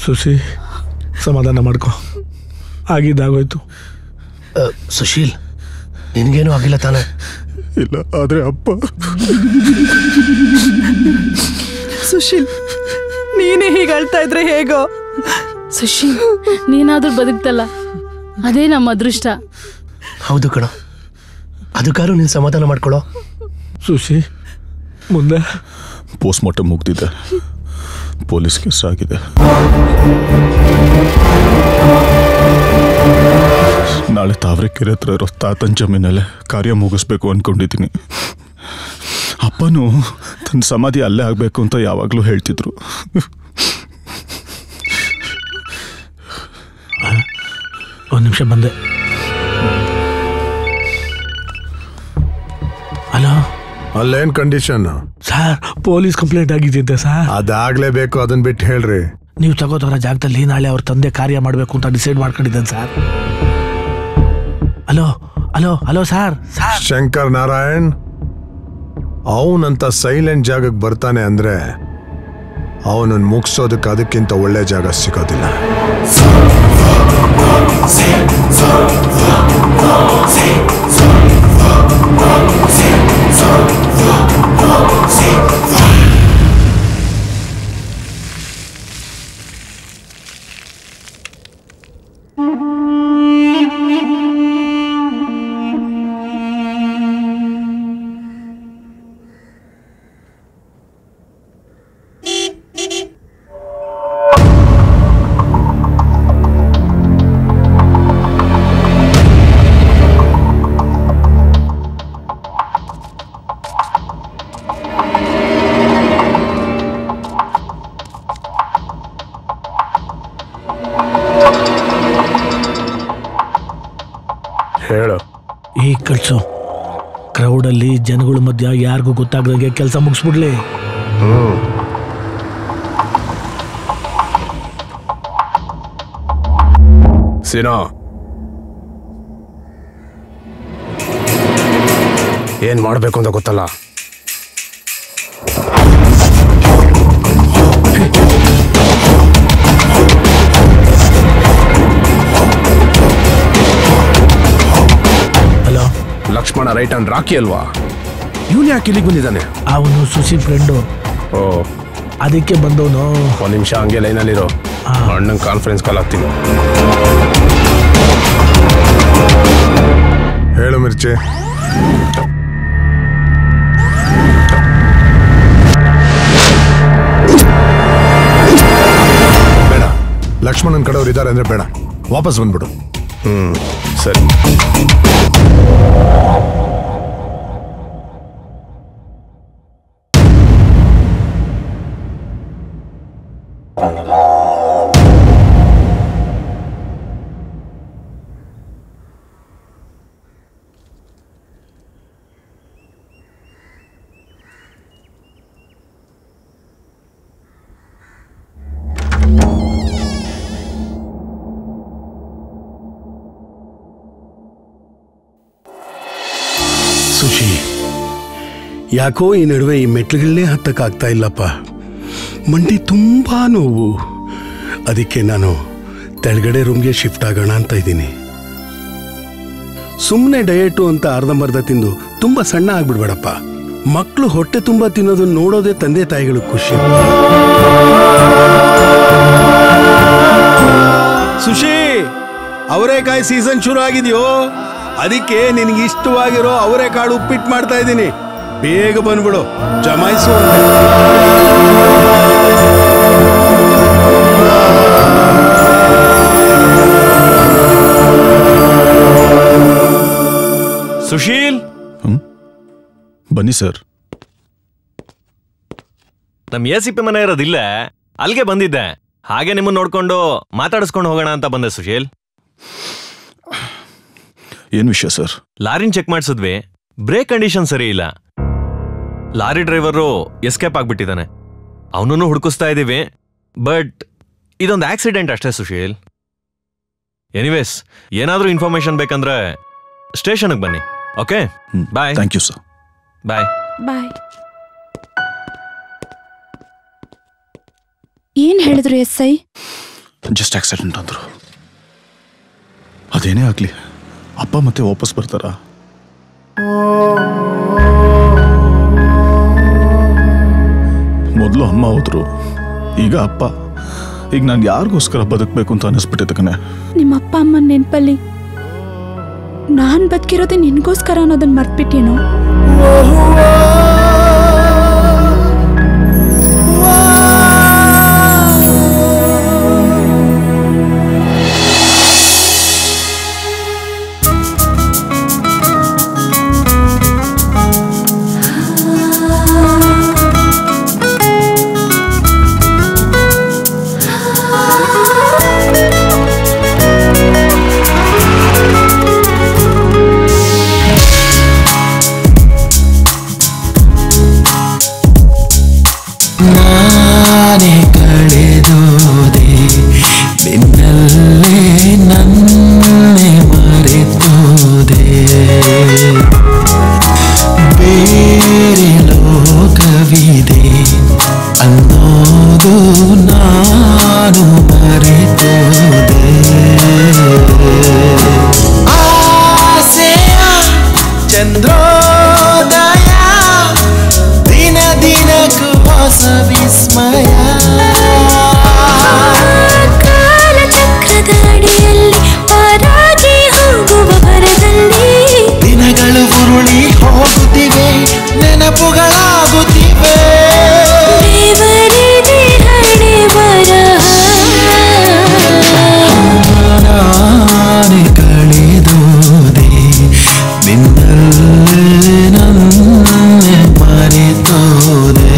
ಸುಶಿ, ಸಮಾಧಾನ ಮಾಡ್ಕೊ, ಆಗಿದ್ದಾಗೋಯ್ತು. ಸುಶೀಲ್, ನಿನಗೇನು ಆಗಿಲ್ಲ ತಾನೆ? ಇಲ್ಲ, ಆದ್ರೆ ಅಪ್ಪ. ಸುಶೀಲ್, ನೀನೇ ಹೀಗೆ ಅಳ್ತಾ ಇದ್ರೆ ಹೇಗೋ? ಸುಶೀಲ್, ನೀನಾದ್ರೂ ಬದುಕ್ತಲ್ಲ, ಅದೇ ನಮ್ಮ ಅದೃಷ್ಟ. ಹೌದು ಕಣ, ಅದಕ್ಕಾದ್ರೂ ನೀನು ಸಮಾಧಾನ ಮಾಡ್ಕೊಳ್ಳೋ. ಸುಶಿ, ಮುಂದೆ ಪೋಸ್ಟ್ ಮಾರ್ಟಮ್ ಮುಗ್ದಿದೆ, ಪೊಲೀಸ್ ಕೇಸ್ ಆಗಿದೆ. ನಾಳೆ ತಾವರೆಕೆರೆ ಹತ್ರ ಇರೋ ತಾತನ ಜಮೀನಲ್ಲೇ ಕಾರ್ಯ ಮುಗಿಸ್ಬೇಕು ಅಂದ್ಕೊಂಡಿದ್ದೀನಿ. ಅಪ್ಪನೂ ತನ್ನ ಸಮಾಧಿ ಅಲ್ಲೇ ಆಗಬೇಕು ಅಂತ ಯಾವಾಗಲೂ ಹೇಳ್ತಿದ್ರು. ಒಂದು ನಿಮಿಷ ಬಂದೆ. ಹಲೋ, ಅಲ್ಲೇನ್ ಕಂಡೀಷನ್? ಸರ್, ಪೊಲೀಸ್ ಕಂಪ್ಲೇಂಟ್ ಆಗಿದ್ದೆ ಸರ್. ಅದಾಗ್ಲೇಬೇಕು, ಅದನ್ನ ಬಿಟ್ಟು ಹೇಳ್ರಿ. ನೀವು ತಗೋತಾರ ಜಾಗದಲ್ಲಿ ನಾಳೆ ಅವ್ರ ತಂದೆ ಕಾರ್ಯ ಮಾಡಬೇಕು ಅಂತ ಡಿಸೈಡ್ ಮಾಡ್ಕೊಂಡಿದ್ದೇನೆ sir. Hello hello hello sir. Shankar Narayan ಅವನಂತ ಸೈಲೆಂಟ್ ಜಾಗಕ್ಕೆ ಬರ್ತಾನೆ ಅಂದ್ರೆ ಅವನನ್ನು ಮುಗಿಸೋದಕ್ಕೆ ಅದಕ್ಕಿಂತ ಒಳ್ಳೆ ಜಾಗ ಸಿಗೋದಿಲ್ಲ. ಹೇಳು. ಈಗ ಕಳ್ಸು. ಕ್ರೌಡಲ್ಲಿ ಜನಗಳ ಮಧ್ಯ ಯಾರಿಗೂ ಗೊತ್ತಾಗದಂಗೆ ಕೆಲಸ ಮುಗಿಸ್ಬಿಡ್ಲಿ. ಸೀನಾ, ಏನ್ ಮಾಡ್ಬೇಕು ಅಂತ ಗೊತ್ತಲ್ಲ. Hello, Lakshmana right and Rocky ಅಲ್ವಾ? ಇವನು ಯಾಕೆ ಇಲ್ಲಿಗೆ ಬಂದಿದ್ದಾನೆ? ಅವನು ಸುಶಿ ಫ್ರೆಂಡು. ಓ, ಅದಕ್ಕೆ ಬಂದವನು. ಒಂದು ನಿಮಿಷ ಹಂಗೆ ಲೈನಲ್ಲಿರೋ, ಅಣ್ಣಂಗೆ ಕಾನ್ಫರೆನ್ಸ್ ಕಾಲ್ ಆಗ್ತೀನಿ. ಹೇಳು ಮಿರ್ಚಿ. ಬೇಡ, ಲಕ್ಷ್ಮಣನ್ ಕಡೆಯವ್ರು ಇದ್ದಾರೆ ಅಂದ್ರೆ ಬೇಡ, ವಾಪಸ್ ಬಂದ್ಬಿಡು. ಸರಿ. ಸುಶಿ, ಯಾಕೋ ಈ ನಡುವೆ ಈ ಮೆಟ್ಲುಗಳನ್ನೇ ಹತ್ತಕ್ಕಾಗ್ತಾ ಇಲ್ಲಪ್ಪ. ಮಂಡಿ ತುಂಬಾ ನೋವು. ಅದಕ್ಕೆ ನಾನು ತೆಳಗಡೆ ರೂಮ್ಗೆ ಶಿಫ್ಟ್ ಆಗೋಣ ಅಂತ ಇದ್ದೀನಿ. ಸುಮ್ಮನೆ ಡಯಟು ಅಂತ ಅರ್ಧಂಬರ್ಧ ತಿಂದು ತುಂಬಾ ಸಣ್ಣ ಆಗ್ಬಿಡ್ಬೇಡಪ್ಪ. ಮಕ್ಕಳು ಹೊಟ್ಟೆ ತುಂಬಾ ತಿನ್ನೋದನ್ನ ನೋಡೋದೇ ತಂದೆ ತಾಯಿಗಳು ಖುಷಿ. ಸುಶಿ, ಅವರೆಕಾಯಿ ಸೀಸನ್ ಶುರು ಆಗಿದೆಯೋ, ಅದಕ್ಕೆ ನಿನಗೆ ಇಷ್ಟವಾಗಿರೋ ಅವರೆಕಾಳು ಉಪ್ಪಿಟ್ಟು ಮಾಡ್ತಾ ಇದ್ದೀನಿ. ಬೇಗ ಬಂದ್ಬಿಡು, ಜಮಾಯಿಸು. ಸುಶೀಲ್, ಬನ್ನಿ ಸರ್. ನಮ್ ಎಸಿಪಿ ಮನೆ ಇರೋದಿಲ್ಲ, ಅಲ್ಲಿಗೆ ಬಂದಿದ್ದೆ. ಹಾಗೆ ನಿಮ್ಮನ್ನ ನೋಡ್ಕೊಂಡು ಮಾತಾಡಿಸ್ಕೊಂಡು ಹೋಗೋಣ ಅಂತ ಬಂದೆ. ಸುಶೀಲ್, ಏನ್ ವಿಷಯ ಸರ್? ಲಾರಿನ್ ಚೆಕ್ ಮಾಡಿಸಿದ್ವಿ, ಬ್ರೇಕ್ ಕಂಡೀಷನ್ ಸರಿ ಇಲ್ಲ. ಲಾರಿ ಡ್ರೈವರು ಎಸ್ಕೇಪ್ ಆಗ್ಬಿಟ್ಟಿದ್ದಾನೆ. ಅವನನ್ನು ಹುಡುಕಿಸ್ತಾ ಇದ್ದೀವಿ, ಬಟ್ ಇದೊಂದು ಆಕ್ಸಿಡೆಂಟ್ ಅಷ್ಟೇ ಸುಶೀಲ್. ಎನಿವೇಸ್, ಏನಾದ್ರೂ ಇನ್ಫಾರ್ಮೇಶನ್ ಬೇಕಂದ್ರೆ ಸ್ಟೇಷನ್ಗೆ ಬನ್ನಿ. Okay, bye. Thank you sir. Bye bye. ಏನ್ ಹೇಳಿದ್ರು SI? ಜಸ್ಟ್ ಆಕ್ಸಿಡೆಂಟ್ ಅಂದ್ರು. ಅದೇನೇ ಆಗ್ಲಿ, ಅಪ್ಪ ಮತ್ತೆ ವಾಪಸ್ ಬರ್ತಾರ? ಮೊದಲು ಅಮ್ಮ ಹೋದ್ರು, ಈಗ ಅಪ್ಪ. ಈಗ ನಾನು ಯಾರಿಗೋಸ್ಕರ ಬದುಕಬೇಕು ಅಂತ ಅನಿಸ್ಬಿಟ್ಟಿದೆ ಕಣೆ. ನಿಮ್ಮ ಅಪ್ಪ ಅಮ್ಮನ ನೆನಪಲ್ಲಿ ನಾನ್ ಬದುಕಿರೋದೇ ನಿನ್ಗೋಸ್ಕರ ಅನ್ನೋದನ್ನ ಮರ್ತ್ಬಿಟ್ಟೇನೋ. ನಾನೇ ಕಳೆದೋದೆ ನಿನ್ನಲ್ಲೇ ನನ್ನೇ ಮರೆತೋದೆ. ಬೇರೆ ಲೋಕವಿದೆ ಅನ್ನೋದು ನಾನು ಮರೆತೋದೆ. ಆಸೆಯ ಚಂದ್ರೋದಯ ದಿನ ದಿನಕ್ಕೂ ಹೊಸ ವಿಸ್ಮಯ. ಕಾಲಚಕ್ರದ ಅಡಿಯಲ್ಲಿ ಪಾರಾಗಿ ಹೋಗುವ ಭರದಲ್ಲಿ ದಿನಗಳು ಉರುಳಿ ಹೋಗುತ್ತಿವೆ, ನೆನಪುಗಳಾಗುತ್ತಿವೆ. ದೇವರಿದೆ ಹಣೆ ಬರಹ, ನಾನೇ ಕಳೆದೋದೆ ನಿನ್ನಲ್ಲೇ ನನ್ನೇ ಮರೆತೋದೆ.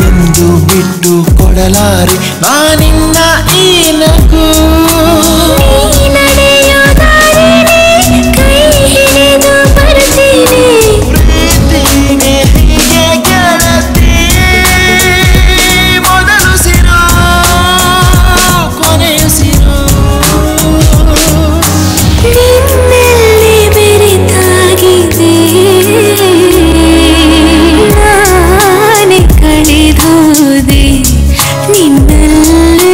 ಎಂದು ಬಿಟ್ಟು ಕೊಡಲಾರೆ ನಾನಿನ್ನ ಈ ನಗು. ಕೈ ಹಿಡಿದು ಬರ್ತೀನಿ ಪ್ರೀತಿಗೆ ಹೀಗೆ ಗೆಳತಿ. ಮೊದಲು ಸಿರು ಕೊನೆಯುಸಿರು ನಿನ್ನಲ್ಲಿ ಬೆರೆತಾಗಿದೆ. ನಾನೇ ಕಳೆದೋದೆ ನಿನ್ನಲ್ಲಿ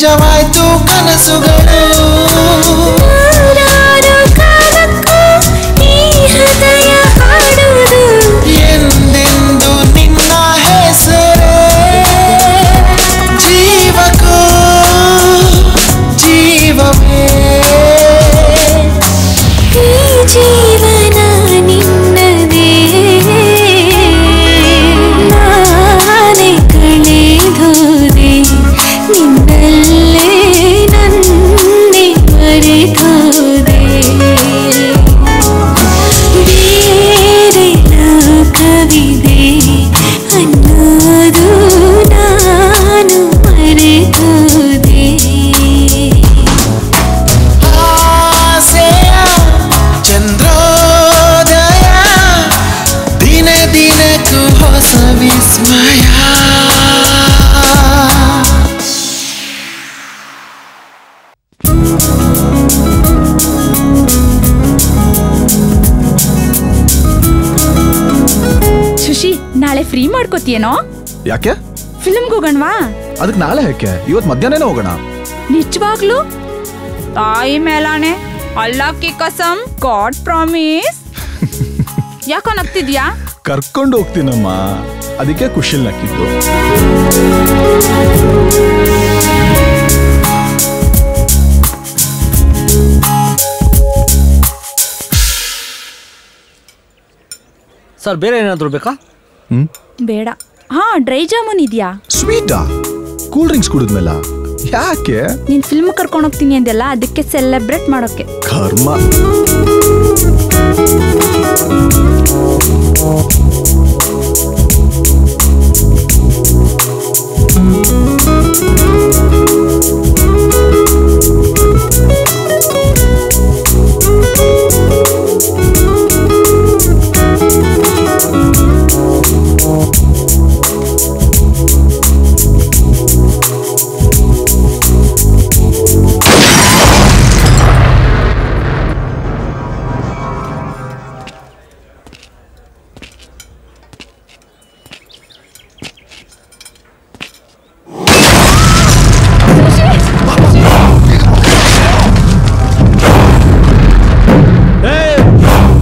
ನಿಜವಾಯ್ತು ಕನಸುಗಳು ಎಂದೆಂದು ನಿನ್ನ ಹೆಸರೇ ಜೀವಕ್ಕೂ ಜೀವವೇ ಈ ಜೀವನ ನಿನ್ನದೇ ನಾನೇ ಕಳೆದೋದೆ ನಿನ್ನಲ್ಲೇ ನನ್ನೇ ಮರೆತೋದೆ ಬೇರೆ ಲೋಕವಿದೆ ಅನ್ನೋದು ನಾನು ಮರೆತೋದೆ ಆಸೆಯ ಚಂದ್ರೋದಯ ದಿನ ದಿನಕ್ಕೂ ಹೊಸ ವಿಸ್ಮಯ ಶುಶಿ ನಾಳೆ ಫ್ರೀ ಮಾಡ್ಕೋತೀಯೇನೋ? ಯಾಕೆ? ಫಿಲ್ಮ್ಗೆ ಹೋಗೋಣವಾ? ಅದಕ್ಕೆ ನಾಳೆ ಯಾಕೆ? ಇವತ್ತು ಮಧ್ಯಾಹ್ನನೇ ಹೋಗೋಣ. ನಿಜವಾಗ್ಲು? ತಾಯಿ ಮೇಲಾನೆ ಅಲ್ಲಾಹ್ ಕಿ ಕಸಮ್ ಗಾಡ್ ಪ್ರಾಮಿಸ್. ಯಾಕೋ ನಗ್ತಿದ್ಯಾ? ಕರ್ಕೊಂಡು ಹೋಗ್ತೀನಮ್ಮ, ಅದಕ್ಕೆ ಖುಷಿಲ್ ನಕ್ಕಿದ್ದು. ಸರ್ ಬೇರೆ ಏನಾದರೂ ಬೇಕಾ? ಬೇಡ. ಹಾ ಡ್ರೈ ಜಾಮೂನ್ ಇದೆಯಾ? ಸ್ವೀಟಾ? ಕೂಲ್ ಡ್ರಿಂಕ್ಸ್ ಕುಡಿದ್ಮೇಲ ಯಾಕೆ? ನೀನ್ ಫಿಲ್ಮ್ ಕರ್ಕೊಂಡು ಹೋಗ್ತೀನಿ ಅಂದೆಲ್ಲ, ಅದಕ್ಕೆ ಸೆಲೆಬ್ರೇಟ್ ಮಾಡೋಕೆ. ಕರ್ಮ.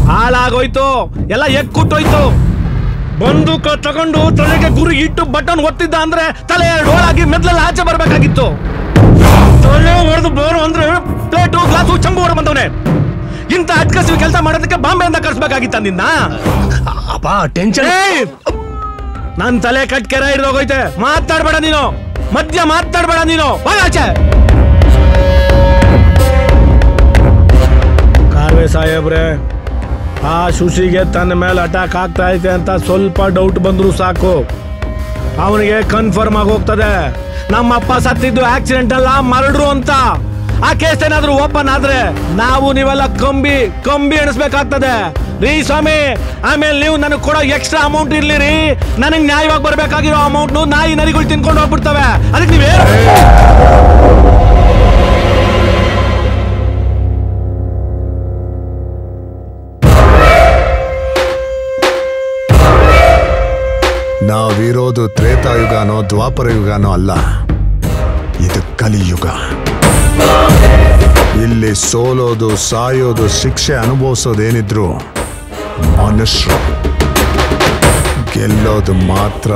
ಹಾಳಾಗೋಯ್ತು, ಎಲ್ಲ ಎಕ್ಕುಟ್ಟೋಯ್ತು. ಬಂದೂಕ ತಗೊಂಡು ತಲೆಗೆ ಗುರಿ ಇಟ್ಟು ಬಟನ್ ಒತ್ತಿದ್ದ ಅಂದ್ರೆ ತಲೆ 2 ಹೋಳಾಗಿ ಮೆದ್ಲಲ್ಲಿ ಆಚೆ ಬರ್ಬೇಕಾಗಿತ್ತು. ತಲೆ ಹೊಡೆದು ಬೋರು ಅಂದ್ರೆ ಪ್ಲೇಟು ಗ್ಲಾಸು ಚಂಬು ಹೊರ ಬಂದವನೆ. ಇಂತ ಅಟ್ಕಸಿವಿ ಕೆಲಸ ಮಾಡೋದಕ್ಕೆ ಬಾಂಬೆಯಿಂದ ಕರ್ಸ್ಬೇಕಾಗಿತ್ತ ನಿನ್ನ. ಅಪ್ಪ ಟೆನ್ಷನ್. ನನ್ ತಲೆ ಕಟ್ಕೆರ ಹಿಡ್ದೋಗೈತೆ. ಮಾತಾಡ್ಬೇಡ ನೀನು, ಮಧ್ಯ ಮಾತಾಡ್ಬೇಡ ನೀನು, ಆಚೆ. ಕಾರ್ವೆ ಸಾಹೇಬ್ರೆ, ಆ ಶುಶಿಗೆ ತನ್ನ ಮೇಲೆ ಅಟ್ಯಾಕ್ ಆಗ್ತಾ ಐತೆ ಅಂತ ಸ್ವಲ್ಪ ಡೌಟ್ ಬಂದ್ರು ಸಾಕು, ಅವನಿಗೆ ಕನ್ಫರ್ಮ್ ಆಗಿ ಹೋಗ್ತದೆ ನಮ್ಮಪ್ಪ ಸತ್ತಿದ್ದು ಆಕ್ಸಿಡೆಂಟ್ ಅಲ್ಲ, ಮರ್ಡ್ರು ಅಂತ. ಆ ಕೇಸ್ ಏನಾದ್ರೂ ಓಪನ್ ಆದ್ರೆ ನಾವು ನೀವೆಲ್ಲ ಕಂಬಿ ಕಂಬಿ ಎಣಿಸ್ಬೇಕಾಗ್ತದೆ ರೀ ಸ್ವಾಮಿ. ಆಮೇಲೆ ನೀವು ನನಗೆ ಕೊಡೋ ಎಕ್ಸ್ಟ್ರಾ ಅಮೌಂಟ್ ಇರ್ಲಿ ರೀ, ನನಗೆ ನ್ಯಾಯವಾಗಿ ಬರ್ಬೇಕಾಗಿರೋ ಅಮೌಂಟ್ ನಾಯಿ ನರಿಗಳು ತಿನ್ಕೊಂಡು ಹೋಗ್ಬಿಡ್ತವೆ. ಅದಕ್ಕೆ ನೀವೇ ನಾವಿರೋದು ತ್ರೇತಾಯುಗನೋ ದ್ವಾಪರ ಯುಗನೋ ಅಲ್ಲ, ಇದು ಕಲಿಯುಗ. ಇಲ್ಲಿ ಸೋಲೋದು, ಸಾಯೋದು, ಶಿಕ್ಷೆ ಅನುಭವಿಸೋದೇನಿದ್ರು ಮನುಷ್ಯರು. ಗೆಲ್ಲೋದು ಮಾತ್ರ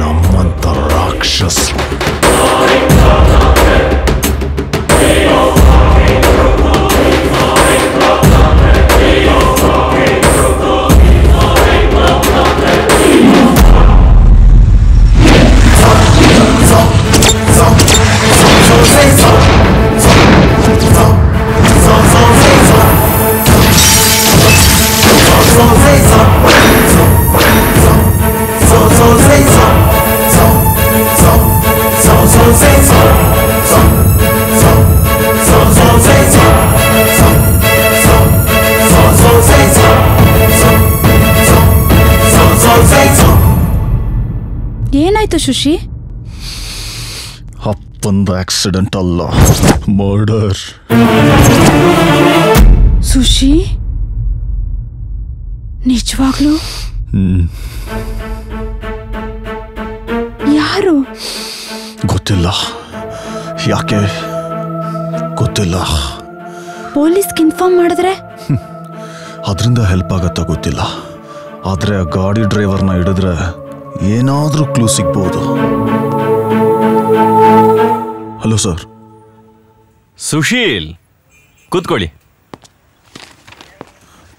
ನಮ್ಮಂತ ರಾಕ್ಷಸರು. ಏನಾಯ್ತು ಶುಶಿ? ಅಪ್ಪಂದು ಆಕ್ಸಿಡೆಂಟ್ ಅಲ್ಲ, ಮರ್ಡರ್. ಸುಶಿ ನಿಜವಾಗ್ಲೂ? ಯಾರು ಗೊತ್ತಿಲ್ಲ. ಯಾಕೆ ಗೊತ್ತಿಲ್ಲ. ಪೊಲೀಸ್ಗೆ ಇನ್ಫಾರ್ಮ್ ಮಾಡಿದ್ರೆ ಅದರಿಂದ ಹೆಲ್ಪ್ ಆಗತ್ತಾ ಗೊತ್ತಿಲ್ಲ. ಆದರೆ ಆ ಗಾಡಿ ಡ್ರೈವರ್ನ ಹಿಡಿದ್ರೆ ಏನಾದರೂ ಕ್ಲೂ ಸಿಗ್ಬೋದು. Hello sir. ಸುಶೀಲ್, ಕೂತ್ಕೊಳ್ಳಿ.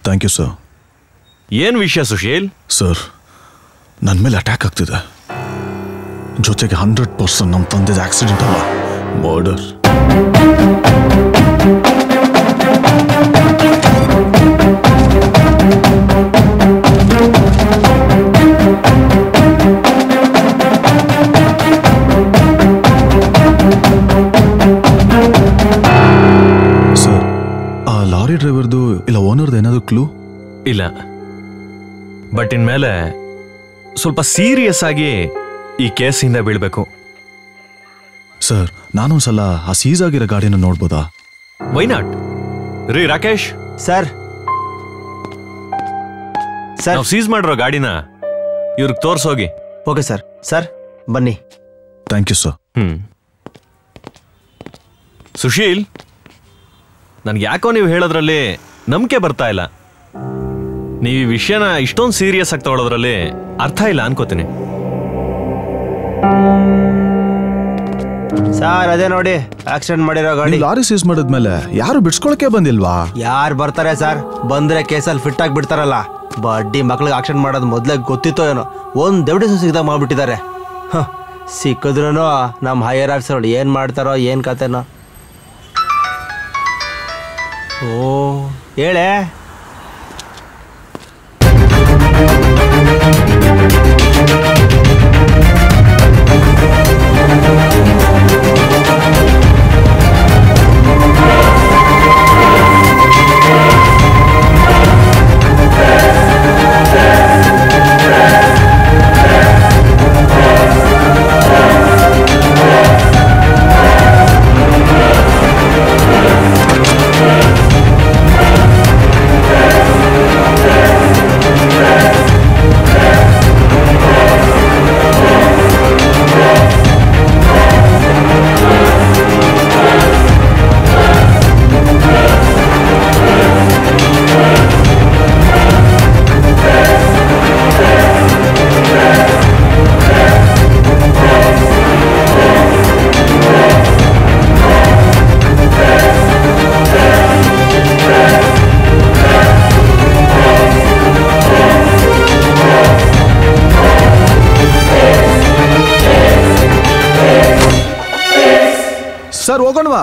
Thank you sir. ಏನು ವಿಷಯ ಸುಶೀಲ್? ಸರ್, ನನ್ನ ಮೇಲೆ ಅಟ್ಯಾಕ್ ಆಗ್ತಿದೆ. ಜೊತೆಗೆ 100% ನಮ್ಮ ತಂದೆದು ಆಕ್ಸಿಡೆಂಟ್ ಅಲ್ಲ, ಮರ್ಡರ್. ಸರ್, ಆ ಲಾರಿ ಡ್ರೈವರ್ದು ಇಲ್ಲ ಓನರ್ದು ಏನಾದರೂ ಕ್ಲೂ? ಇಲ್ಲ, ಬಟ್ ಇನ್ಮೇಲೆ ಸ್ವಲ್ಪ ಸೀರಿಯಸ್ ಆಗಿ ಈ ಕೇಸಿಂದ ಬೀಳ್ಬೇಕು. ಸರ್, ನಾನೊಂದ್ಸಲ ಆ ಸೀಸ್ ಆಗಿರೋ ಗಾಡಿನ ನೋಡ್ಬೋದಾ? Why not? ರೀ ರಾಕೇಶ್ ಸರ್, ನಾವು ಸೀಸ್ ಮಾಡಿರೋ ಗಾಡಿನ ಇವ್ರಿಗೆ ತೋರ್ಸೋಗಿ. Okay sir. ಸರ್ ಬನ್ನಿ. Thank you sir. ಸುಶೀಲ್, ನನ್ಗೆ ಯಾಕೋ ನೀವು ಹೇಳೋದ್ರಲ್ಲಿ ನಂಬಿಕೆ ಬರ್ತಾ ಇಲ್ಲ. ನೀವು ಈ ವಿಷಯನ ಇಷ್ಟೊಂದು ಸೀರಿಯಸ್ ಆಗಿ ತಗೊಳ್ಳೋದ್ರಲ್ಲಿ ಅರ್ಥ ಇಲ್ಲ ಅನ್ಕೋತೀನಿ. ಸರ್, ಅದೇ ನೋಡಿ ಆಕ್ಸಿಡೆಂಟ್ ಮಾಡಿರೋ ಗಾಡಿ. ಲಾರಿ ಸೀಸ್ ಮಾಡಿದ್ಮೇಲೆ ಯಾರು ಬಿಡ್ಸ್ಕೊಳಕ್ಕೆ ಬಂದಿಲ್ವಾ? ಯಾರು ಬರ್ತಾರೆ ಸರ್? ಬಂದ್ರೆ ಕೇಸಲ್ಲಿ ಫಿಟ್ ಆಗಿ ಬಿಡ್ತಾರಲ್ಲ. ಬಡ್ಡಿ ಮಕ್ಳಿಗೆ ಆಕ್ಸಿಡೆಂಟ್ ಮಾಡೋದು ಮೊದ್ಲೇ ಗೊತ್ತಿತ್ತೋ ಏನೋ, ಒಂದ್ ಎವಿಡೆನ್ಸ್ ಸಿಗ್ದಾಗ ಮಾಡ್ಬಿಟ್ಟಿದ್ದಾರೆ. ಸಿಕ್ಕಿದ್ರು ನಮ್ಮ ಹೈಯರ್ ಆಫೀಸರ್ ಏನ್ ಮಾಡ್ತಾರೋ ಏನ್ ಕತೆನೋ. ಓ ಹೇಳೆ. ಸರ್, ಹೋಗೋಣವಾ?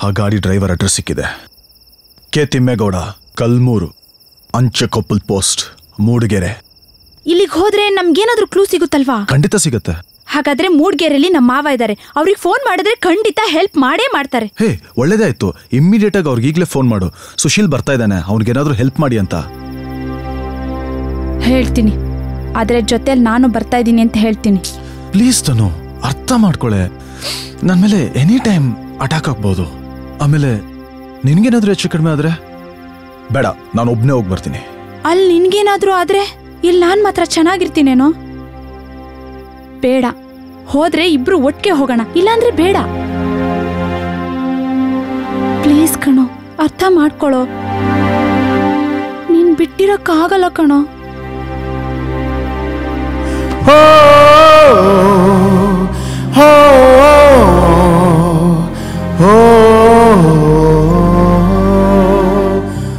ಆ ಗಾಡಿ ಡ್ರೈವರ್ ಅಡ್ರೆಸ್ ಸಿಕ್ಕಿದೆ. K Thimmegowda, Kalmuru, Anchekoppal post, Mudigere. ಇಲ್ಲಿಗೆ ಹೋದ್ರೆ ನಮ್ಗೇನಾದ್ರೂ ಕ್ಲೂ ಸಿಗುತ್ತಲ್ವಾ? ಖಂಡಿತ ಸಿಗುತ್ತೆ. ಹಾಗಾದ್ರೆ ಮೂಡ್ಗೆರೆಯಲ್ಲಿ ನಮ್ಮ ಮಾವ ಇದ್ದಾರೆ, ಅವ್ರಿಗೆ ಫೋನ್ ಮಾಡಿದ್ರೆ ಖಂಡಿತ ಹೆಲ್ಪ್ ಮಾಡೇ ಮಾಡ್ತಾರೆ. ಹೇ, ಒಳ್ಳೇದೇ ಆಯ್ತು. ಇಮ್ಮಿಡಿಯೇಟ್ ಆಗಿ ಅವ್ರಿಗೆ ಈಗಲೇ ಫೋನ್ ಮಾಡು. ಸುಶೀಲ್ ಬರ್ತಾ ಇದ್ದಾನೆ, ಅವ್ನಿಗೇನಾದ್ರೂ ಹೆಲ್ಪ್ ಮಾಡಿ ಅಂತ ಹೇಳ್ತೀನಿ. ಆದ್ರೆ ಜೊತೆಲಿ ನಾನು ಬರ್ತಾ ಇದ್ದೀನಿ ಅಂತ ಹೇಳ್ತೀನಿ. ಪ್ಲೀಸ್ ತನು, ಅರ್ಥ ಮಾಡ್ಕೊಳೆ. ನನ್ನ ಮೇಲೆ ಎನಿ ಟೈಮ್ ಅಟ್ಯಾಕ್ ಆಗ್ಬೋದು. ಆಮೇಲೆ ನಿನ್ಗೇನಾದ್ರೂ ಹೆಚ್ಚು ಕಡಿಮೆ ಆದ್ರೆ ಬೇಡ, ನಾನು ಒಬ್ನೇ ಹೋಗಿ ಬರ್ತೀನಿ. ಅಲ್ಲಿ ನಿನ್ಗೇನಾದ್ರೂ ಆದ್ರೆ ಇಲ್ಲಿ ನಾನ್ ಮಾತ್ರ ಚೆನ್ನಾಗಿರ್ತೀನೇನೋ? ಬೇಡ, ಹೋದ್ರೆ ಇಬ್ರು ಒಟ್ಟಿಗೆ ಹೋಗೋಣ, ಇಲ್ಲಾಂದ್ರೆ ಬೇಡ. ಪ್ಲೀಸ್ ಕಣೋ, ಅರ್ಥ ಮಾಡ್ಕೊಳ್ಳೋ. ನೀನ್ ಬಿಟ್ಟಿರಕ್ಕಾಗಲ್ಲ ಕಣೋ.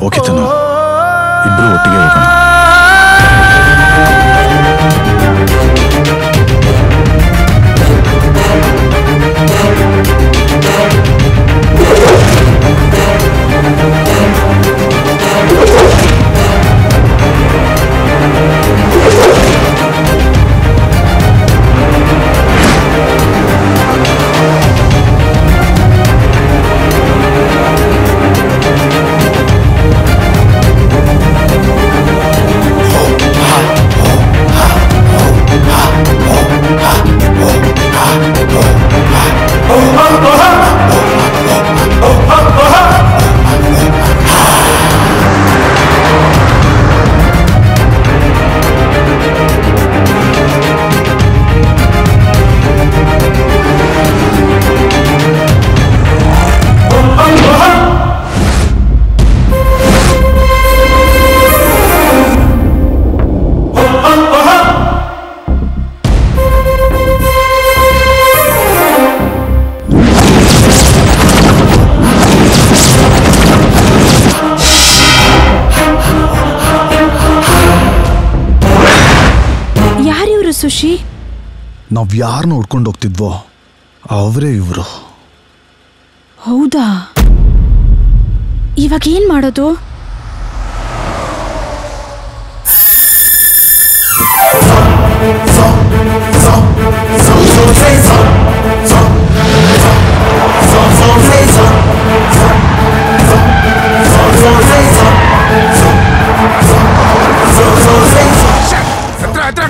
ಓಕೆ ತನು, ಇಬ್ರು ಒಟ್ಟಿಗೆ ಹೋಗೋಣ. ನಾವು ಯಾರನ್ನ ಹುಡ್ಕೊಂಡು ಹೋಗ್ತಿದ್ವೋ ಅವರೇ ಇವರು. ಹೌದಾ? ಇವಾಗ ಏನ್ ಮಾಡೋದು?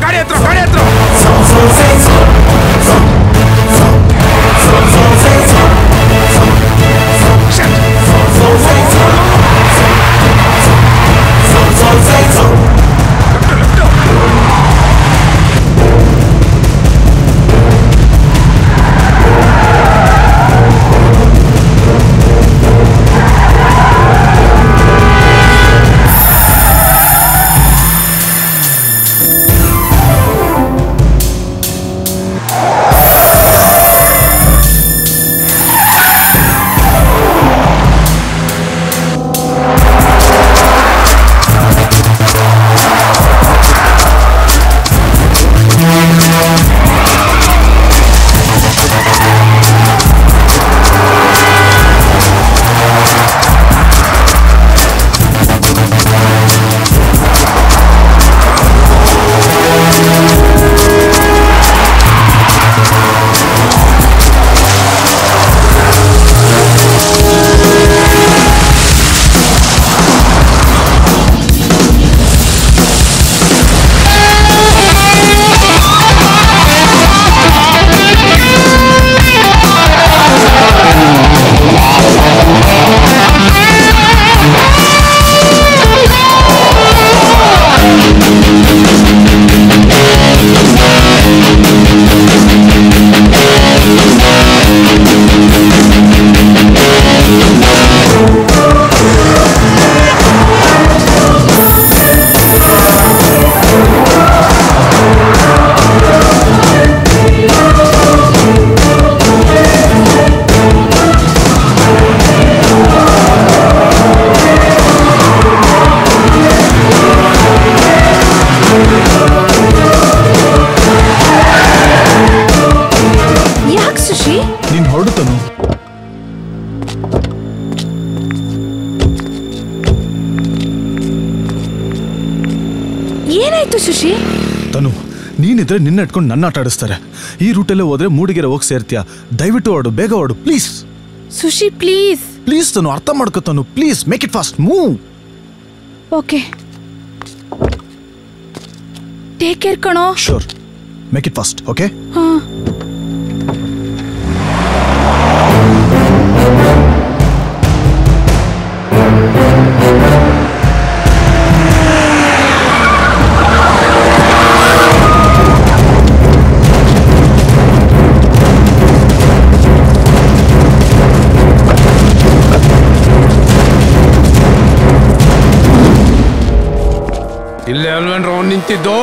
ಗಾಡಿ ಹತ್ರ ಏನಾಯ್ತು ಸುಶಿ? ತನು, ನೀನಿದ್ರೆ ನಿನ್ನ ಇಟ್ಕೊಂಡು ನನ್ನ ಆಟ ಆಡಿಸ್ತಾರೆ. ಈ ರೂಟಲ್ಲೇ ಹೋದ್ರೆ ಮೂಡಿಗೆರೆ ಹೋಗಿ ಸೇರ್ತೀಯ. ದಯವಿಟ್ಟು ಹೊರಡು, ಬೇಗ ಹೊರಡು please. Sushi please please Tanu, ಅರ್ಥ ಮಾಡ್ಕೋ Tanu, please make it fast, move. Okay, take care ಕಣೋ. Sure, make it fast. Okay. ಹಾ. ಇಲ್ಲೇ ಅಲ್ವೇನ್ರ ಅವ್ನು ನಿಂತಿದ್ದು?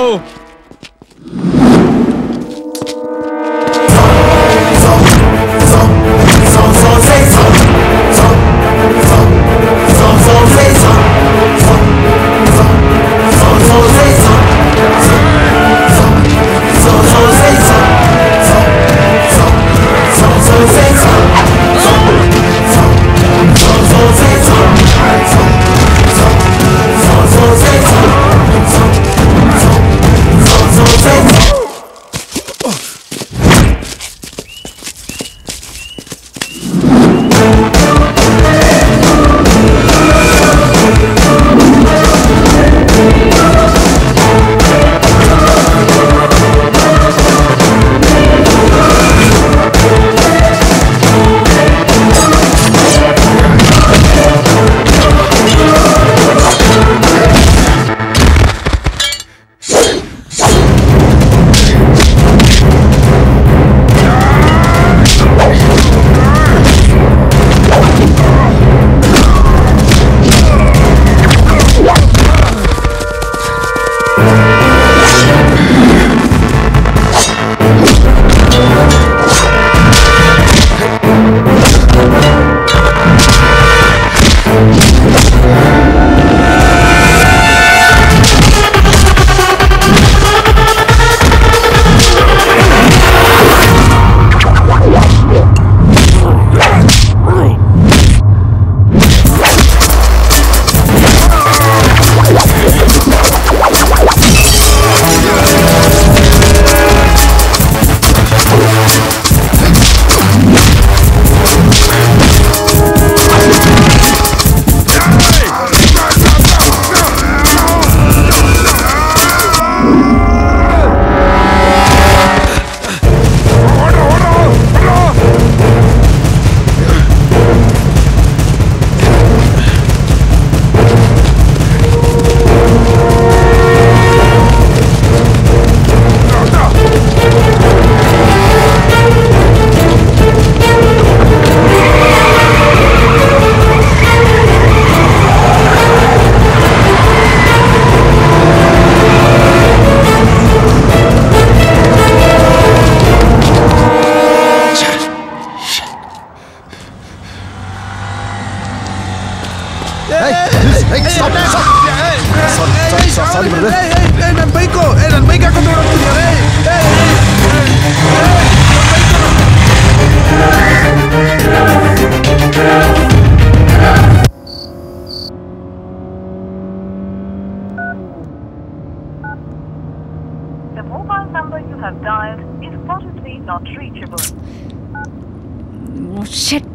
ನನ್ನ ಬೈಕು ನನ್ನ ಬೈಕ್ ಹಾಕೊಂಡು ಓಡೋಗ್ತಿದ್ಯಾರೆ. The mobile number you have dialed is currently not reachable. Oh, shit.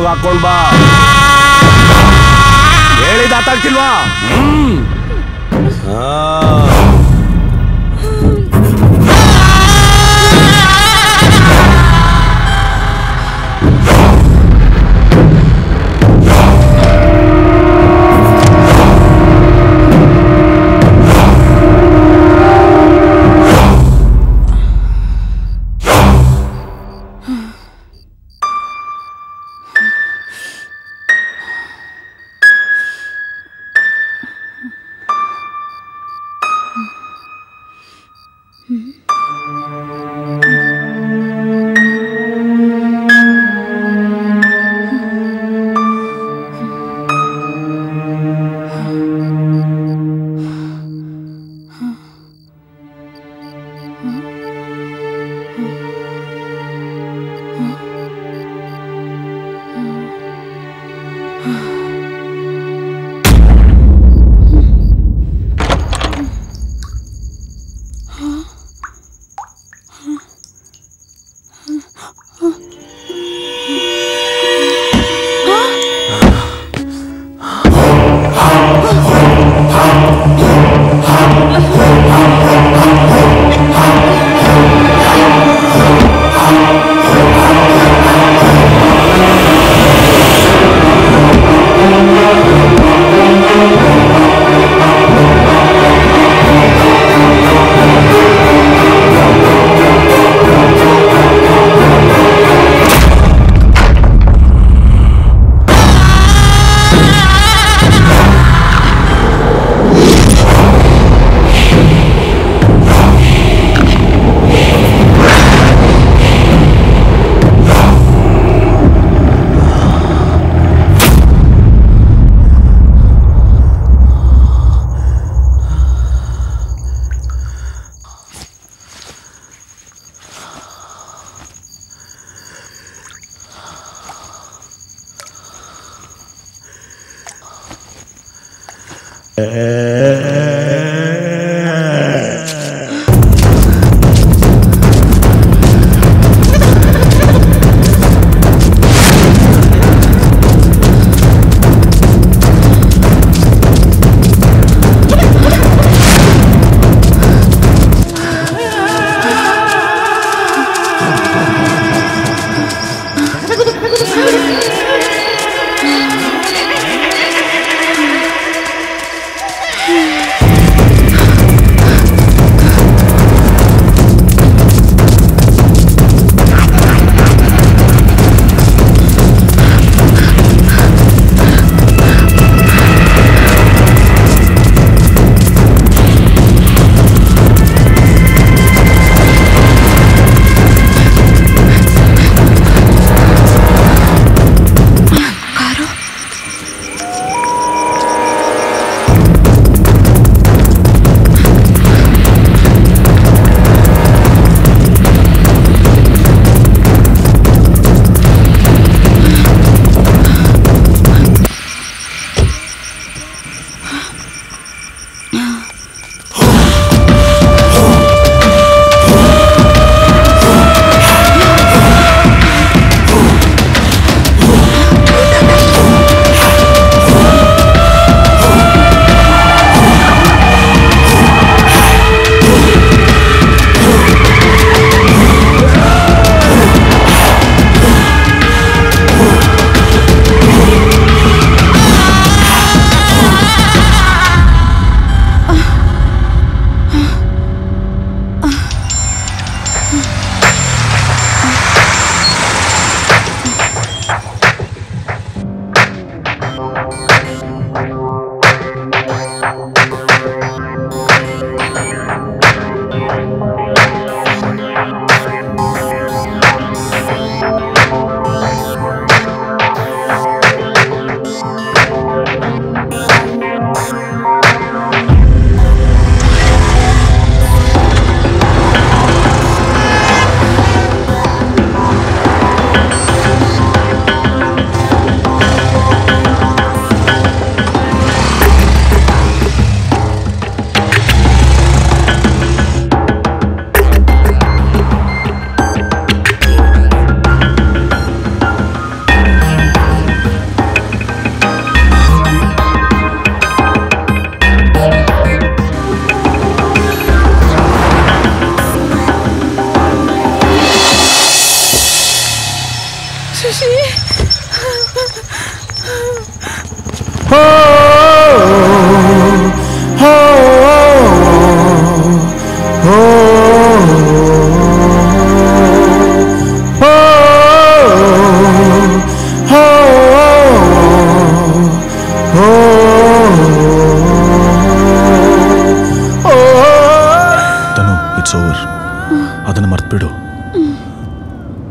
ಹಾಕೊಂಡ್ ಬಾ ಹೇಳಿದ ಅರ್ಥಾಗ್ತಿಲ್ವಾ?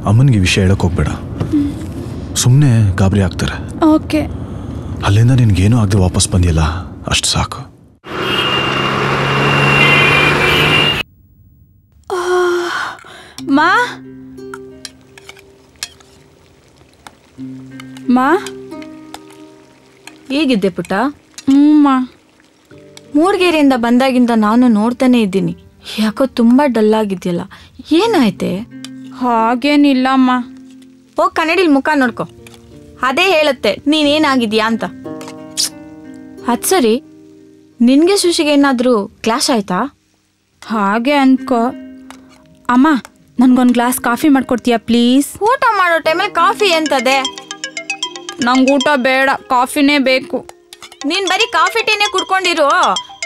ಅಮ್ಮನಿಗೆ ವಿಷಯ ಹೇಳಕ್ ಹೋಗ್ಬೇಡ, ಸುಮ್ಮನೆ ಗಾಬರಿ ಆಗ್ತಾರೆ. ಓಕೆ. ಅಲ್ಲಿಂದ ನಿನ್ಗೇನೂ ಆಗದೆ ವಾಪಸ್ ಬಂದಿಲ್ಲ, ಅಷ್ಟು ಸಾಕು. ಮಾ ಮಾ ಹೇಗಿದ್ದೆ ಪುಟ್ಟ? ಮಾ ಮೂಡ್ಗೇರಿಯಿಂದ ಬಂದಾಗಿಂದ ನಾನು ನೋಡ್ತಾನೆ ಇದ್ದೀನಿ. ಯಾಕೋ ತುಂಬಾ ಡಲ್ ಆಗಿದ್ಯಲ್ಲ, ಏನಾಯ್ತೆ? ಹಾಗೇನಿಲ್ಲಮ್ಮ. ಹೋಗ್ ಕನ್ನಡಿಲ್ ಮುಖ ನೋಡ್ಕೊ, ಅದೇ ಹೇಳುತ್ತೆ ನೀನೇನಾಗಿದ್ಯಾ ಅಂತ. ಅದ್ ಸರಿ, ನಿನ್ಗೆ ಸುಶಿಗೆ ಏನಾದ್ರೂ ಕ್ಲಾಶ್ ಆಯ್ತಾ? ಹಾಗೆ ಅನ್ಕೋ. ಅಮ್ಮ, ನನ್ಗೊಂದು ಗ್ಲಾಸ್ ಕಾಫಿ ಮಾಡ್ಕೊಡ್ತೀಯಾ ಪ್ಲೀಸ್? ಊಟ ಮಾಡೋ ಟೈಮಲ್ಲಿ ಕಾಫಿ ಎಂತದೆ? ನಂಗೆ ಊಟ ಬೇಡ, ಕಾಫಿನೇ ಬೇಕು. ನೀನ್ ಬರೀ ಕಾಫಿ ಟೀನೇ ಕುಡ್ಕೊಂಡಿರು,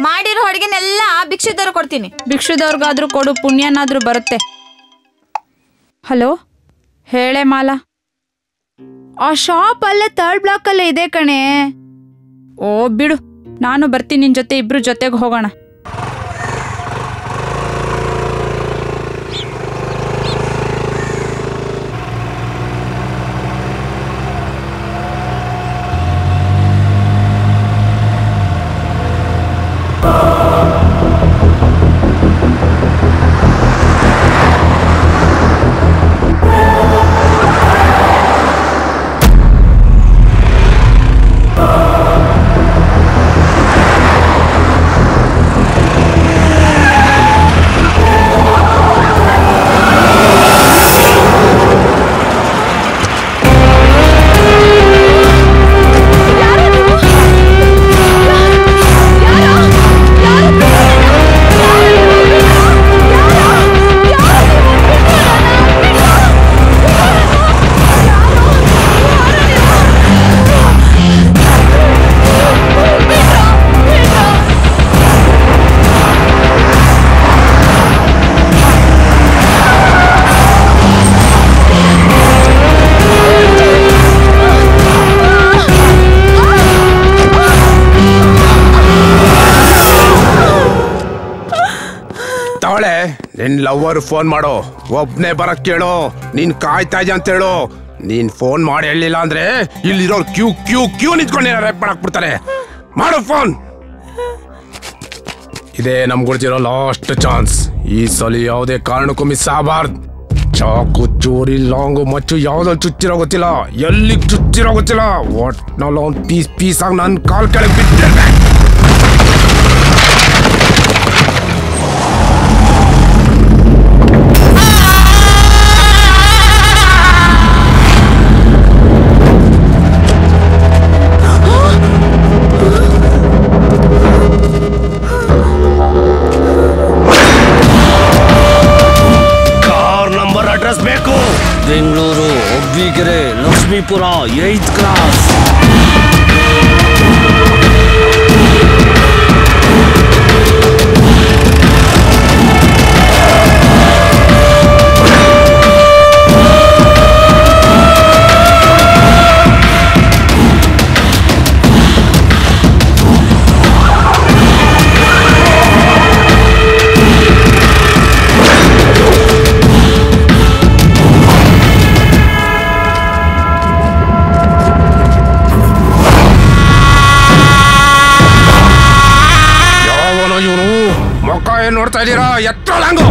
ಮಾಡಿರೋ ಅಡುಗೆನೆಲ್ಲ ಭಿಕ್ಷುದವ್ರು ಕೊಡ್ತೀನಿ. ಭಿಕ್ಷುದವ್ರಿಗಾದ್ರೂ ಕೊಡು, ಪುಣ್ಯನಾದ್ರೂ ಬರುತ್ತೆ. ಹಲೋ, ಹೇಳೆ ಮಾಲಾ. ಆ ಶಾಪ್ ಅಲ್ಲೇ 3rd ಬ್ಲಾಕ್ ಅಲ್ಲೇ ಇದೆ ಕಣೆ. ಓ ಬಿಡು, ನಾನು ಬರ್ತೀನಿ ನಿನ್ ಜೊತೆ, ಇಬ್ರು ಜೊತೆಗೆ ಹೋಗೋಣ. ನಿನ್ ಲವ್ವರ್ ಫೋನ್ ಮಾಡೋ, ಒಬ್ನೇ ಬರಕ್ ಕೇಳು, ನೀನ್ ಕಾಯ್ತಾ ಇದ್ಯಾ ಅಂತ ಹೇಳು. ನೀನ್ ಫೋನ್ ಮಾಡಿ ಹೇಳಿಲ್ಲ ಅಂದ್ರೆ ಇಲ್ಲಿರೋ ಕ್ಯೂ ಕ್ಯೂ ಕ್ಯೂ ನಿಂತ್ಕೊಂಡು ರೇಪ್ ಮಾಡಕ್ ಬಿಡ್ತಾರೆ. ಮಾಡು ಫೋನ್. ಇದೇ ನಮ್ಗುಳ್ತಿರೋ ಲಾಸ್ಟ್ ಚಾನ್ಸ್. ಈ ಸಲ ಯಾವುದೇ ಕಾರಣಕ್ಕೂ ಮಿಸ್ ಆಗಬಾರ್ದು. ಚಾಕು ಚೂರಿ ಲಾಂಗು ಮಚ್ಚು ಯಾವ್ದ್ರಲ್ಲಿ ಚುಚ್ಚಿರೋ ಗೊತ್ತಿಲ್ಲ, ಎಲ್ಲಿಗೆ ಚುಚ್ಚಿರೋ ಗೊತ್ತಿಲ್ಲ. ಒಟ್ನಲ್ಲಿ ಒಂದು ಪೀಸ್ ಪೀಸ್ ಆಗಿ ನನ್ನ ಕಾಲ್ ಕೆಳಗೆ ಬಿಟ್ಟಿರ್ಬೇಕು. Bengaluru Obbigere Lakshmipura 8th class. ನೋಡ್ತಾ ಇದ್ದೀರಾ? ಎತ್ರ ಲಾಂಗು.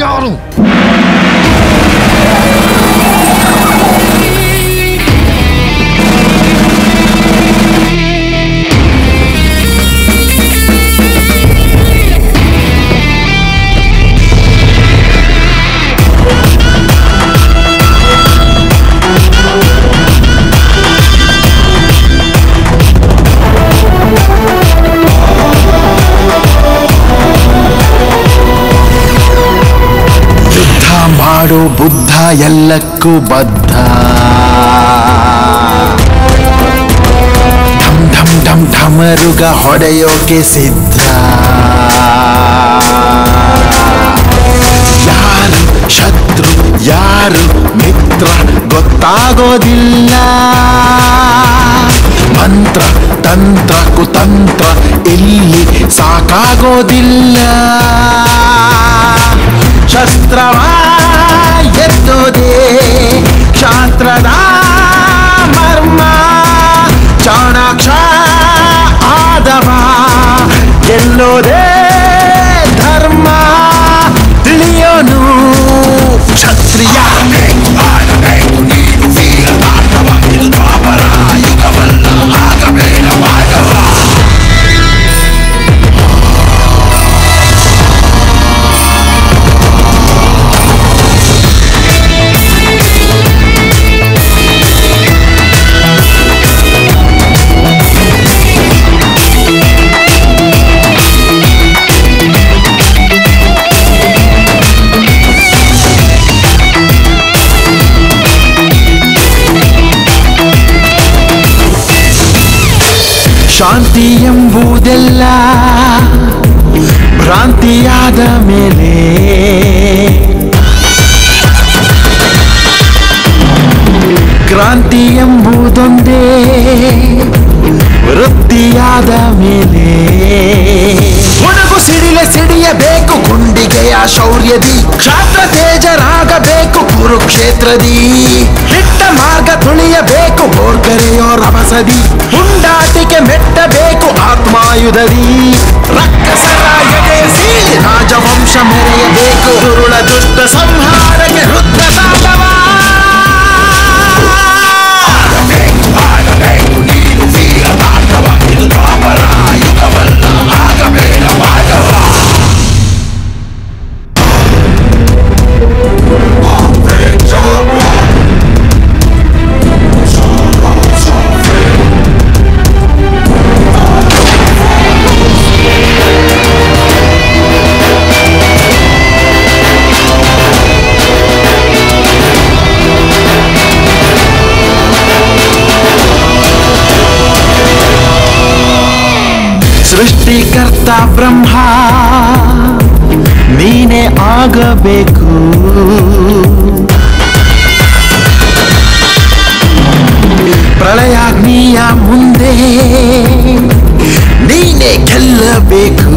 ಯಾರು? ಮಾಡು ಬುದ್ಧ ಎಲ್ಲಕ್ಕೂ ಬದ್ಧ. ಢಮ್ ಢಮ್ ಢಮ್ ಢಮರುಗ ಹೊಡೆಯೋಕೆ ಸಿದ್ಧ. ಯಾರು ಶತ್ರು ಯಾರು ಮಿತ್ರ ಗೊತ್ತಾಗೋದಿಲ್ಲ. ಮಂತ್ರ ತಂತ್ರ ಕುತಂತ್ರ ಇಲ್ಲಿ ಸಾಕಾಗೋದಿಲ್ಲ. ಶಸ್ತ್ರವ ಎತ್ತೋದೇ ಶಾಸ್ತ್ರದ ಮರ್ಮ. ಚಾಣಾಕ್ಷ ಆದವ ಗೆಲ್ಲೋದೇ ಧರ್ಮ. ತಿಳಿಯೋನು ಕ್ಷತ್ರಿಯ. ಶಾಂತಿ ಎಂಬುದೆಲ್ಲ ಭ್ರಾಂತಿಯಾದ ಮೇಲೆ. ಕ್ರಾಂತಿ ಎಂಬುದೊಂದೇ ವೃತ್ತಿಯಾದ ಮೇಲೆ. ಒಣಗು ಸಿಡಿಲೆ ಸಿಡಿಯಬೇಕು ಗುಂಡಿಗೆಯ ಶೌರ್ಯದಿ. ಕ್ಷಾತ್ರ ತೇಜರಾಗಬೇಕು ಕುರುಕ್ಷೇತ್ರದಿ. ಹಿಟ್ಟ ಮಾರ್ಗ ತುಳಿಯಬೇಕು ಬೋರ್ಗರೆಯೋ ರಭಸದಿ. ಪುಂಡಾಟಿಕೆ ಮೆಟ್ಟಬೇಕು ಆತ್ಮಾಯುಧದಿ. ರಕ್ಕಸರ ಎದೆ ಸೀಳಿ ರಾಜವಂಶ ಮೆರೆಯಬೇಕು. ದುರುಳ ದುಷ್ಟ ಸಂಹಾರಕ್ಕೆ ರುದ್ರ ತಾಂಡವ. ಸೃಷ್ಟಿಕರ್ತ ಬ್ರಹ್ಮ ನೀನೇ ಆಗಬೇಕು. ಪ್ರಳಯಾಗ್ನಿಯ ಮುಂದೆ ನೀನೇ ಗೆಲ್ಲಬೇಕು.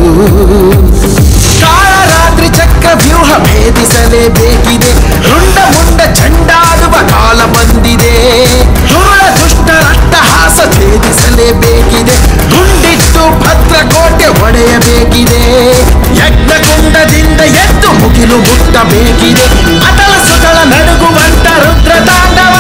ಕಾಳರಾತ್ರಿ ಚಕ್ರ ವ್ಯೂಹ ಭೇದಿಸಲೇಬೇಕಿದೆ. ರುಂಡ ಮುಂಡ ಚಂಡಾಡುವ ಕಾಲ ಬಂದಿದೆ. ದುರುಳ ದುಷ್ಟರ ಅಟ್ಟಹಾಸ ಭೇದಿಸಲೇಬೇಕಿದೆ. ಗುಂಡಿಟ್ಟು ಭದ್ರಕೋಟೆ ಒಡೆಯಬೇಕಿದೆ. ಯಜ್ಞಕುಂಡದಿಂದ ಎದ್ದು ಮುಗಿಲು ಮುಟ್ಟಬೇಕಿದೆ. ಅಟಲ ಸುತಳ ನಡುಗುವಂತ ರುದ್ರ ತಾಂಡವ.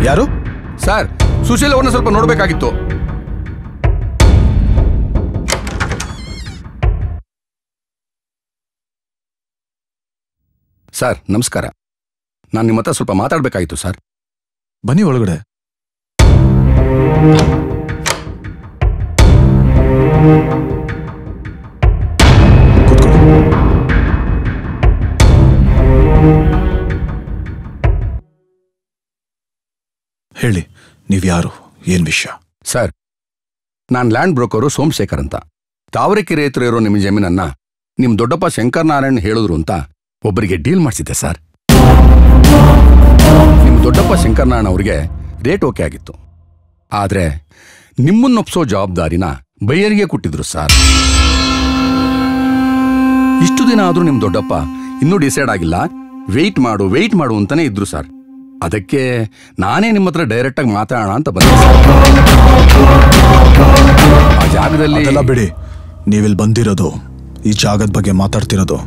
ಯಾರು ಸರ್? ಸುಶೀಲ್ ಅವ್ರನ್ನ ಸ್ವಲ್ಪ ನೋಡ್ಬೇಕಾಗಿತ್ತು. ಸರ್ ನಮಸ್ಕಾರ. ನಾನು ನಿಮ್ಮ ಹತ್ರ ಸ್ವಲ್ಪ ಮಾತಾಡ್ಬೇಕಾಗಿತ್ತು ಸರ್. ಬನ್ನಿ ಒಳಗಡೆ. ಹೇಳಿ ನೀವ್ಯಾರು, ಏನ್ ವಿಷಯ? ಸರ್, ನಾನು ಲ್ಯಾಂಡ್ ಬ್ರೋಕರು ಸೋಮಶೇಖರ್ ಅಂತ. ತಾವರೆಕೆರೆ ಹತ್ರ ಇರೋ ನಿಮ್ಮ ಜಮೀನನ್ನ ನಿಮ್ ದೊಡ್ಡಪ್ಪ ಶಂಕರನಾರಾಯಣ್ ಹೇಳಿದ್ರು ಅಂತ ಒಬ್ಬರಿಗೆ ಡೀಲ್ ಮಾಡಿಸಿದ್ದೆ ಸರ್. ನಿಮ್ ದೊಡ್ಡಪ್ಪ ಶಂಕರನಾರಾಯಣ್ ಅವ್ರಿಗೆ ರೇಟ್ ಓಕೆ ಆಗಿತ್ತು. ಆದ್ರೆ ನಿಮ್ಮನ್ನೊಪ್ಸೋ ಜವಾಬ್ದಾರಿನ ಬೈಯರಿಗೆ ಕೊಟ್ಟಿದ್ರು ಸರ್. ಇಷ್ಟು ದಿನ ಆದ್ರೂ ನಿಮ್ ದೊಡ್ಡಪ್ಪ ಇನ್ನೂ ಡಿಸೈಡ್ ಆಗಿಲ್ಲ, ವೆಯ್ಟ್ ಮಾಡು ಅಂತಾನೆ ಇದ್ರು ಸರ್. ಅದಕ್ಕೆ ನಾನೇ ನಿಮ್ಮ ಹತ್ರ ಡೈರೆಕ್ಟ್ ಆಗಿ ಮಾತಾಡೋಣ ಅಂತ ಬಂದೆ. ಆ ಜಾಗದಲ್ಲಿ ಅದೆಲ್ಲ ಬಿಡಿ. ನೀವಿಲ್ಲಿ ಬಂದಿರೋದು, ಈ ಜಾಗದ ಬಗ್ಗೆ ಮಾತಾಡ್ತಿರೋದು,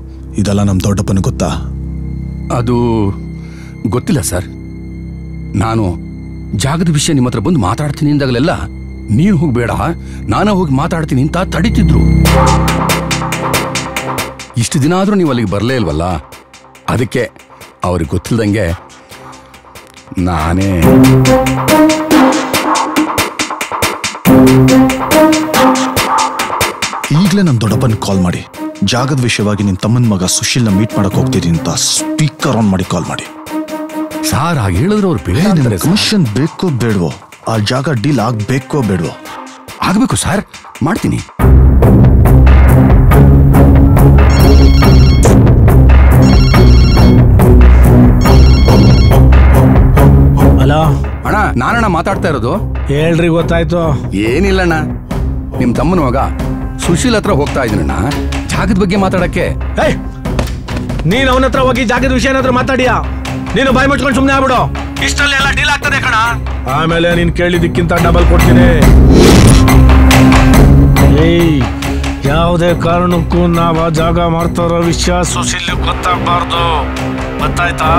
ಇದೆಲ್ಲ ನಮ್ಮ ದೊಡ್ಡಪ್ಪನ ಗೊತ್ತಾ? ಅದು ಗೊತ್ತಿಲ್ಲ ಸರ್. ನಾನು ಜಾಗದ ವಿಷಯ ನಿಮ್ಮ ಹತ್ರ ಬಂದು ಮಾತಾಡ್ತೀನಿ ಅಂದಾಗಲೆಲ್ಲ ನೀನು ಹೋಗ್ಬೇಡ, ನಾನೇ ಹೋಗಿ ಮಾತಾಡ್ತೀನಿ ಅಂತ ತಡೀತಿದ್ರು. ಇಷ್ಟು ದಿನ ಆದ್ರೂ ನೀವು ಅಲ್ಲಿಗೆ ಬರಲೇ ಇಲ್ವಲ್ಲ, ಅದಕ್ಕೆ ಅವ್ರಿಗೆ ಗೊತ್ತಿಲ್ದಂಗೆ ನಾನೇ ಈಗಲೇ ನನ್ನ ದೊಡ್ಡಪ್ಪನ ಕಾಲ್ ಮಾಡಿ, ಜಾಗದ ವಿಷಯವಾಗಿ ನಿನ್ನ ತಮ್ಮನ ಮಗ ಸುಶೀಲ್ನ ಮೀಟ್ ಮಾಡಕ್ ಹೋಗ್ತಿದ್ದೀನಿ ಅಂತ ಸ್ಪೀಕರ್ ಆನ್ ಮಾಡಿ ಕಾಲ್ ಮಾಡಿ. ಸಾರ್ ಹಾಗೆ ಹೇಳಿದ್ರು ಅವ್ರು ನಿನ್ನ ಕಮಿಷನ್ ಬೇಕೋ ಬೇಡವೋ, ಆ ಜಾಗ ಡೀಲ್ ಆಗ್ಬೇಕೋ ಬೇಡವೋ? ಆಗ್ಬೇಕು ಸರ್, ಮಾಡ್ತೀನಿ. ಹಲೋ ಅಣ್ಣ, ನಾನಣ್ಣ ಮಾತಾಡ್ತಾ ಇರೋದು. ಹೇಳ್ರಿ, ಗೊತ್ತಾಯ್ತು. ಏನಿಲ್ಲಣ್ಣ, ನಿಮ್ ತಮ್ಮನ ಮಗ ಸುಶೀಲ್ ಹತ್ರ ಹೋಗ್ತಾ ಇದೀನಣ್ಣ, ಜಾಗದ ಬಗ್ಗೆ ಮಾತಾಡಕ್ಕೆ. ನೀನ್ ಅವನ ಹತ್ರ ಹೋಗಿ ಜಾಗದ ವಿಷಯ ಏನಾದ್ರು ಮಾತಾಡಿಯಾ? ನೀನು ಬಾಯಿ ಮುಚ್ಕೊಂಡು ಸುಮ್ನೆ ಆಗ್ಬಿಡು. ಇಷ್ಟಲ್ಲಿ ಎಲ್ಲ ಡೀಲ್ ಆಗ್ತದೆ ಕಣ. ಆಮೇಲೆ ನೀನ್ ಕೇಳಿದಕ್ಕಿಂತ ಡಬಲ್ ಕೊಡ್ತೀನಿ. ಏಯ್, ಯಾವುದೇ ಕಾರಣಕ್ಕೂ ನಾವ್ ಆ ಜಾಗ ಮಾಡ್ತಾ ಇರೋ ವಿಷಯ ಸುಶೀಲ್ ಗೊತ್ತಾಗಬಾರ್ದು, ಗೊತ್ತಾಯ್ತಾ?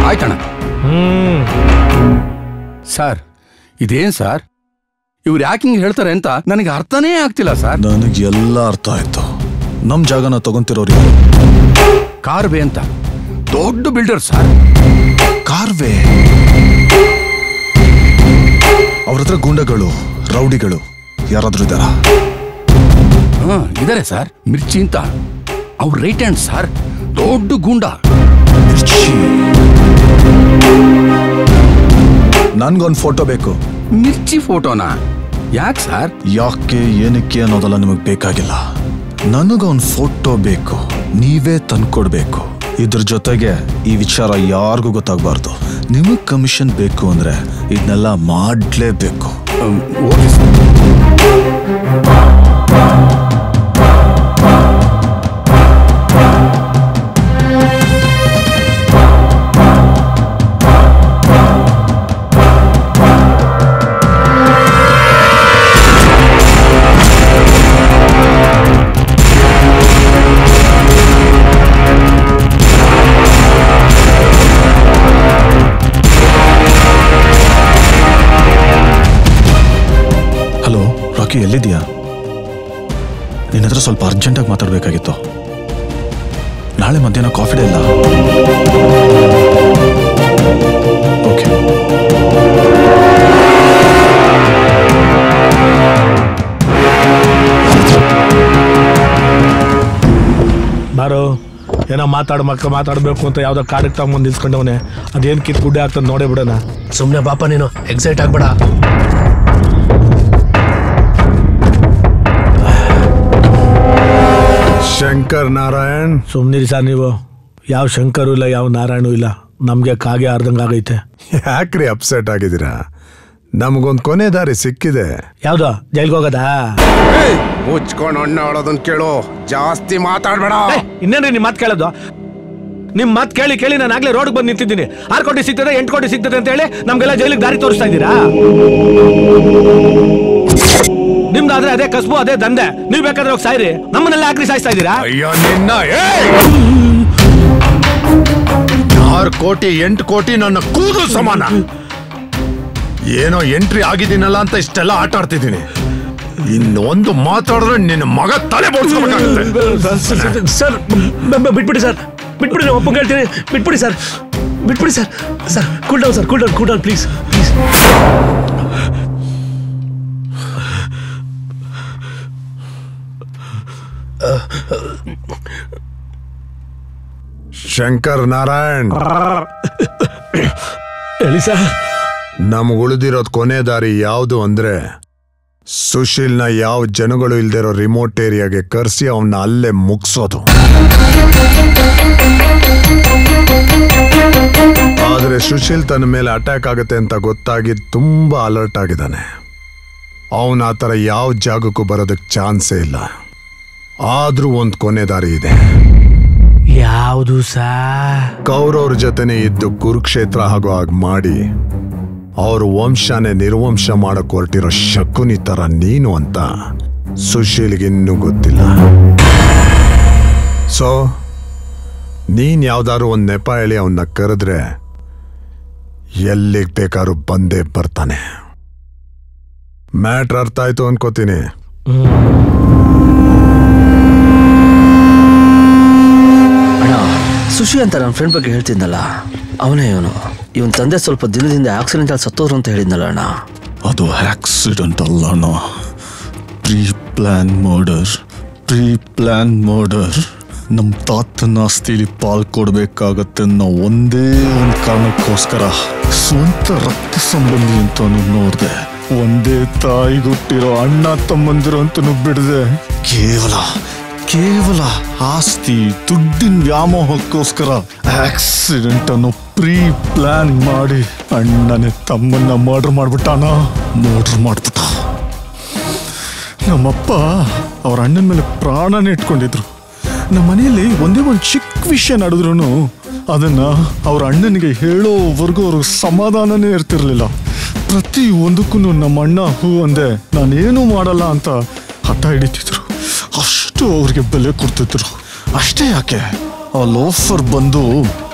ಆಯ್ತಣ್ಣ. ಸರ್, ಇದೇನ್ ಸರ್, ಇವ್ರು ಯಾಕಿಂಗ್ ಹೇಳ್ತಾರೆ ಅಂತ ನನಗೆ ಅರ್ಥನೇ ಆಗ್ತಿಲ್ಲ ಸರ್. ನನಗೆ ಎಲ್ಲ ಅರ್ಥ ಆಯ್ತು. ನಮ್ ಜಾಗನ ತಗೊಂತಿರೋರು ಕಾರ್ವೆ ಅಂತ ದೊಡ್ಡ ಬಿಲ್ಡರ್ ಸರ್. ಕಾರ್ವೆ? ಅವ್ರ ಹತ್ರ ಗೂಂಡಗಳು, ರೌಡಿಗಳು ಯಾರಾದ್ರೂ ಇದಾರ? ಇದಾರೆ ಸರ್. ಮಿರ್ಚಿ ಅಂತ ಅವ್ರ ರೈಟ್ ಹ್ಯಾಂಡ್ ಸರ್, ದೊಡ್ಡ ಗೂಂಡ. ನನ್ಗೊಂದು ಫೋಟೋ ಬೇಕು. ಮಿರ್ಚಿ ಫೋಟೋನಾ? ಯಾಕೆ ಸರ್? ಯಾಕೆ, ಏನಕ್ಕೆ ಅನ್ನೋದೆಲ್ಲ ನಿಮಗ್ ಬೇಕಾಗಿಲ್ಲ. ನನಗೊಂದು ಫೋಟೋ ಬೇಕು, ನೀವೇ ತಂದ್ಕೊಡ್ಬೇಕು. ಇದ್ರ ಜೊತೆಗೆ ಈ ವಿಚಾರ ಯಾರಿಗೂ ಗೊತ್ತಾಗಬಾರ್ದು. ನಿಮಗ್ ಕಮಿಷನ್ ಬೇಕು ಅಂದ್ರೆ ಇದನ್ನೆಲ್ಲ ಮಾಡ್ಲೇಬೇಕು. Okay sir. ಎಲ್ಲಿದ್ಯಾ? ನಿನ್ನ ಹತ್ರ ಸ್ವಲ್ಪ ಅರ್ಜೆಂಟಾಗಿ ಮಾತಾಡಬೇಕಾಗಿತ್ತು. ನಾಳೆ ಮಧ್ಯಾಹ್ನ ಕಾಫಿ ಡೇ ಇಲ್ಲ? ಓಕೆ. ಬಾರೋ, ಏನೋ ಮಾತಾಡ್ಬೇಕು ಅಂತ ಯಾವ್ದೋ ಕಾಡಕ್ಕೆ ತಗೊಂಡು ನಿಲ್ಸ್ಕೊಂಡವನೆ. ಅದೇನ್ ಕಿತ್ ಗುಡ್ಡೆ ಆಗ್ತದೆ ನೋಡೇ ಬಿಡೋಣ. ಸುಮ್ನೆ ಪಾಪ, ನೀನು ಎಕ್ಸೈಟ್ ಆಗ್ಬೇಡ. ಶಂಕರ್ ನಾರಾಯಣ್. ಸುಮ್ನಿರಿ ಸರ್ ನೀವು. ಯಾವ ಶಂಕರು ಇಲ್ಲ, ಯಾವ ನಾರಾಯಣು ಇಲ್ಲ. ನಮ್ಗೆ ಕಾಗೆ ಆರ್ದಂಗ ಆಗೈತೆ. ಯಾಕ್ರಿ ಅಪ್ಸೆಟ್ ಆಗಿದ್ದೀರಾ? ನಮಗೊಂದು ಕೊನೆ ದಾರಿ ಸಿಕ್ಕಿದೆ. ಯಾವ್ದು? ಜೈಲ್ಗೆ ಹೋಗದಾ? ಮುಚ್ಕೊಂಡು ಅಣ್ಣ ಹೇಳೋದನ್ನ ಕೇಳು, ಜಾಸ್ತಿ ಮಾತಾಡ್ಬೇಡ. ಇನ್ನೇನ್ರಿ ನಿಮ್ ಮಾತು ಕೇಳೋದು? ನಿಮ್ ಮಾತು ಕೇಳಿ ನಾನು ಆಗ್ಲೇ ರೋಡ್ಗೆ ಬಂದು ನಿಂತಿದ್ದೀನಿ. 6 ಕೋಟಿ ಸಿಗ್ತದೆ, 8 ಕೋಟಿ ಸಿಗ್ತದೆ ಅಂತ ಹೇಳಿ ನಮ್ಗೆಲ್ಲ ಜೈಲಿಗೆ ದಾರಿ ತೋರಿಸ್ತಾ ಇದ್ದೀರಾ? ನಿಮ್ದಾದ್ರೆ ಅದೇ ಕಸ್ಬು, ಅದೇ ದಂಧೆ. ನೀವ್ ಬೇಕಾದ್ರೆ ಹೋಗಿ ಸಾಯ್ರಿ, ನಮ್ಮನ್ನೆಲ್ಲ ಯಾಕ್ರಿ ಸಾಯಿಸ್ತಾ ಇದ್ದೀರಾ? ಅಯ್ಯೋ ನಿನ್ನ! 6 ಕೋಟಿ 8 ಕೋಟಿ ನನ್ನ ಕೂದಲು ಸಮಾನ. ಏನೋ ಎಂಟ್ರಿ ಆಗಿದ್ದೀನಲ್ಲ ಅಂತ ಇಷ್ಟೆಲ್ಲ ಆಟ ಆಡ್ತಿದ್ದೀನಿ. ಇನ್ನೊಂದು ಮಾತಾಡಿದ್ರೆ ನಿನ್ನ ಮಗ ತಲೆ ಬೋಡ್ಸ್ಕೋಬೇಕಾಗುತ್ತೆ. ಸರ್ ಬಿಟ್ಬಿಡಿ ಸರ್, ಬಿಟ್ಬಿಡಿ. ನಾವು ಒಪ್ಪ ಹೇಳ್ತೀನಿ, ಬಿಟ್ಬಿಡಿ ಸರ್, ಬಿಟ್ಬಿಡಿ sir. Sir cool down, sir cool down please. Shankar Narayan, ಹೇಳಿ ಸರ್. ನಮ್ಗೆ ಉಳಿದಿರೋದು ಕೊನೆ ದಾರಿ ಯಾವುದು ಅಂದ್ರೆ ಸುಶೀಲ್ನ ಯಾವ ಜನಗಳು ಇಲ್ದಿರೋ ರಿಮೋಟ್ ಏರಿಯಾಗೆ ಕರೆಸಿ ಅವನ್ನ ಅಲ್ಲೇ ಮುಗಿಸೋದು. ಆದ್ರೆ ಸುಶೀಲ್ ತನ್ನ ಮೇಲೆ ಅಟ್ಯಾಕ್ ಆಗುತ್ತೆ ಅಂತ ಗೊತ್ತಾಗಿ ತುಂಬಾ ಅಲರ್ಟ್ ಆಗಿದ್ದಾನೆ. ಅವನ ಆ ಥರ ಯಾವ ಜಾಗಕ್ಕೂ ಬರೋದಕ್ಕೆ ಚಾನ್ಸೇ ಇಲ್ಲ. ಆದ್ರೂ ಒಂದು ಕೊನೆ ದಾರಿ ಇದೆ. ಯಾವುದು ಸಾ? ಕೌರವ್ರ ಜೊತೆನೆ ಇದ್ದು ಕುರುಕ್ಷೇತ್ರ ಆಗೋ ಹಾಗೆ ಮಾಡಿ ಅವ್ರ ವಂಶನೇ ನಿರ್ವಂಶ ಮಾಡಕ್ ಹೊರಟಿರೋ ಶಕುನಿ ತರ ನೀನು ಅಂತ ಸುಶೀಲ್ಗೆ ಇನ್ನೂ ಗೊತ್ತಿಲ್ಲ. ಸೊ ನೀನ್ ಯಾವ್ದಾದ್ರು ಒಂದು ನೆಪ ಹೇಳಿ ಅವನ್ನ ಕರೆದ್ರೆ ಎಲ್ಲಿಗೆ ಬೇಕಾದ್ರೂ ಬಂದೇ ಬರ್ತಾನೆ. ಮ್ಯಾಟ್ರ್ ಅರ್ಥ ಆಯ್ತು ಅನ್ಕೋತೀನಿ. ಸುಶಿ ಅಂತ ನನ್ನ ಫ್ರೆಂಡ್ ಬಗ್ಗೆ ಹೇಳ್ತಿದ್ನಲ್ಲ, ಅವನೇ ಇವನ್ ತಂದೆ ಸ್ವಲ್ಪ ದಿನದಿಂದ ಆಕ್ಸಿಡೆಂಟ್ ಅಲ್ಲಿ ಸತ್ತೋರು ಅಂತ ಹೇಳಿದ್ನಲ್ಲ ಅಣ್ಣ. ಅದು ಆಕ್ಸಿಡೆಂಟ್ ಅಲ್ಲ ಅಣ್ಣ, ಪ್ರೀ ಪ್ಲಾನ್ ಮರ್ಡರ್. ನಮ್ಮ ತಾತನ ಆಸ್ತಿಲಿ ಪಾಲ್ ಕೊಡ್ಬೇಕಾಗತ್ತೆ ಅನ್ನೋ ಒಂದೇ ಒಂದು ಕಾರಣಕ್ಕೋಸ್ಕರ ಸ್ವಂತ ರಕ್ತ ಸಂಬಂಧಿ ಅಂತ ನೋಡ್ದೆ. ಒಂದೇ ತಾಯಿಗುಟ್ಟಿರೋ ಅಣ್ಣ ತಮ್ಮಂದಿರು ಅಂತನೂ ಬಿಡದೆ ಕೇವಲ ಆಸ್ತಿ ದುಡ್ಡಿನ ವ್ಯಾಮೋಹಕ್ಕೋಸ್ಕರ ಆಕ್ಸಿಡೆಂಟ್ ಅನ್ನು ಪ್ರೀ ಪ್ಲಾನ್ ಮಾಡಿ ಅಣ್ಣನೇ ತಮ್ಮನ್ನ ಮರ್ಡರ್ ಮಾಡ್ಬಿಟ್ಟ. ನಮ್ಮಪ್ಪ ಅವ್ರ ಅಣ್ಣನ ಮೇಲೆ ಪ್ರಾಣನೇ ಇಟ್ಕೊಂಡಿದ್ರು. ನಮ್ಮ ಮನೆಯಲ್ಲಿ ಒಂದೇ ಒಂದು ಚಿಕ್ಕ ವಿಷಯ ನಡೆದ್ರು ಅದನ್ನ ಅವ್ರ ಅಣ್ಣನಿಗೆ ಹೇಳೋವರೆಗೂ ಅವ್ರಿಗೆ ಸಮಾಧಾನನೇ ಇರ್ತಿರ್ಲಿಲ್ಲ. ಪ್ರತಿ ಒಂದಕ್ಕೂ ನಮ್ಮ ಅಣ್ಣ ಹೂ ಅಂದೆ ನಾನೇನು ಮಾಡಲ್ಲ ಅಂತ ಹಠ ಹಿಡಿತಿದ್ರು. ಅಷ್ಟು ಅವ್ರಿಗೆ ಬೆಲೆ ಕೊಡ್ತಿದ್ರು. ಅಷ್ಟೇ ಯಾಕೆ ಆ ಲೋಫರ್ ಬಂದು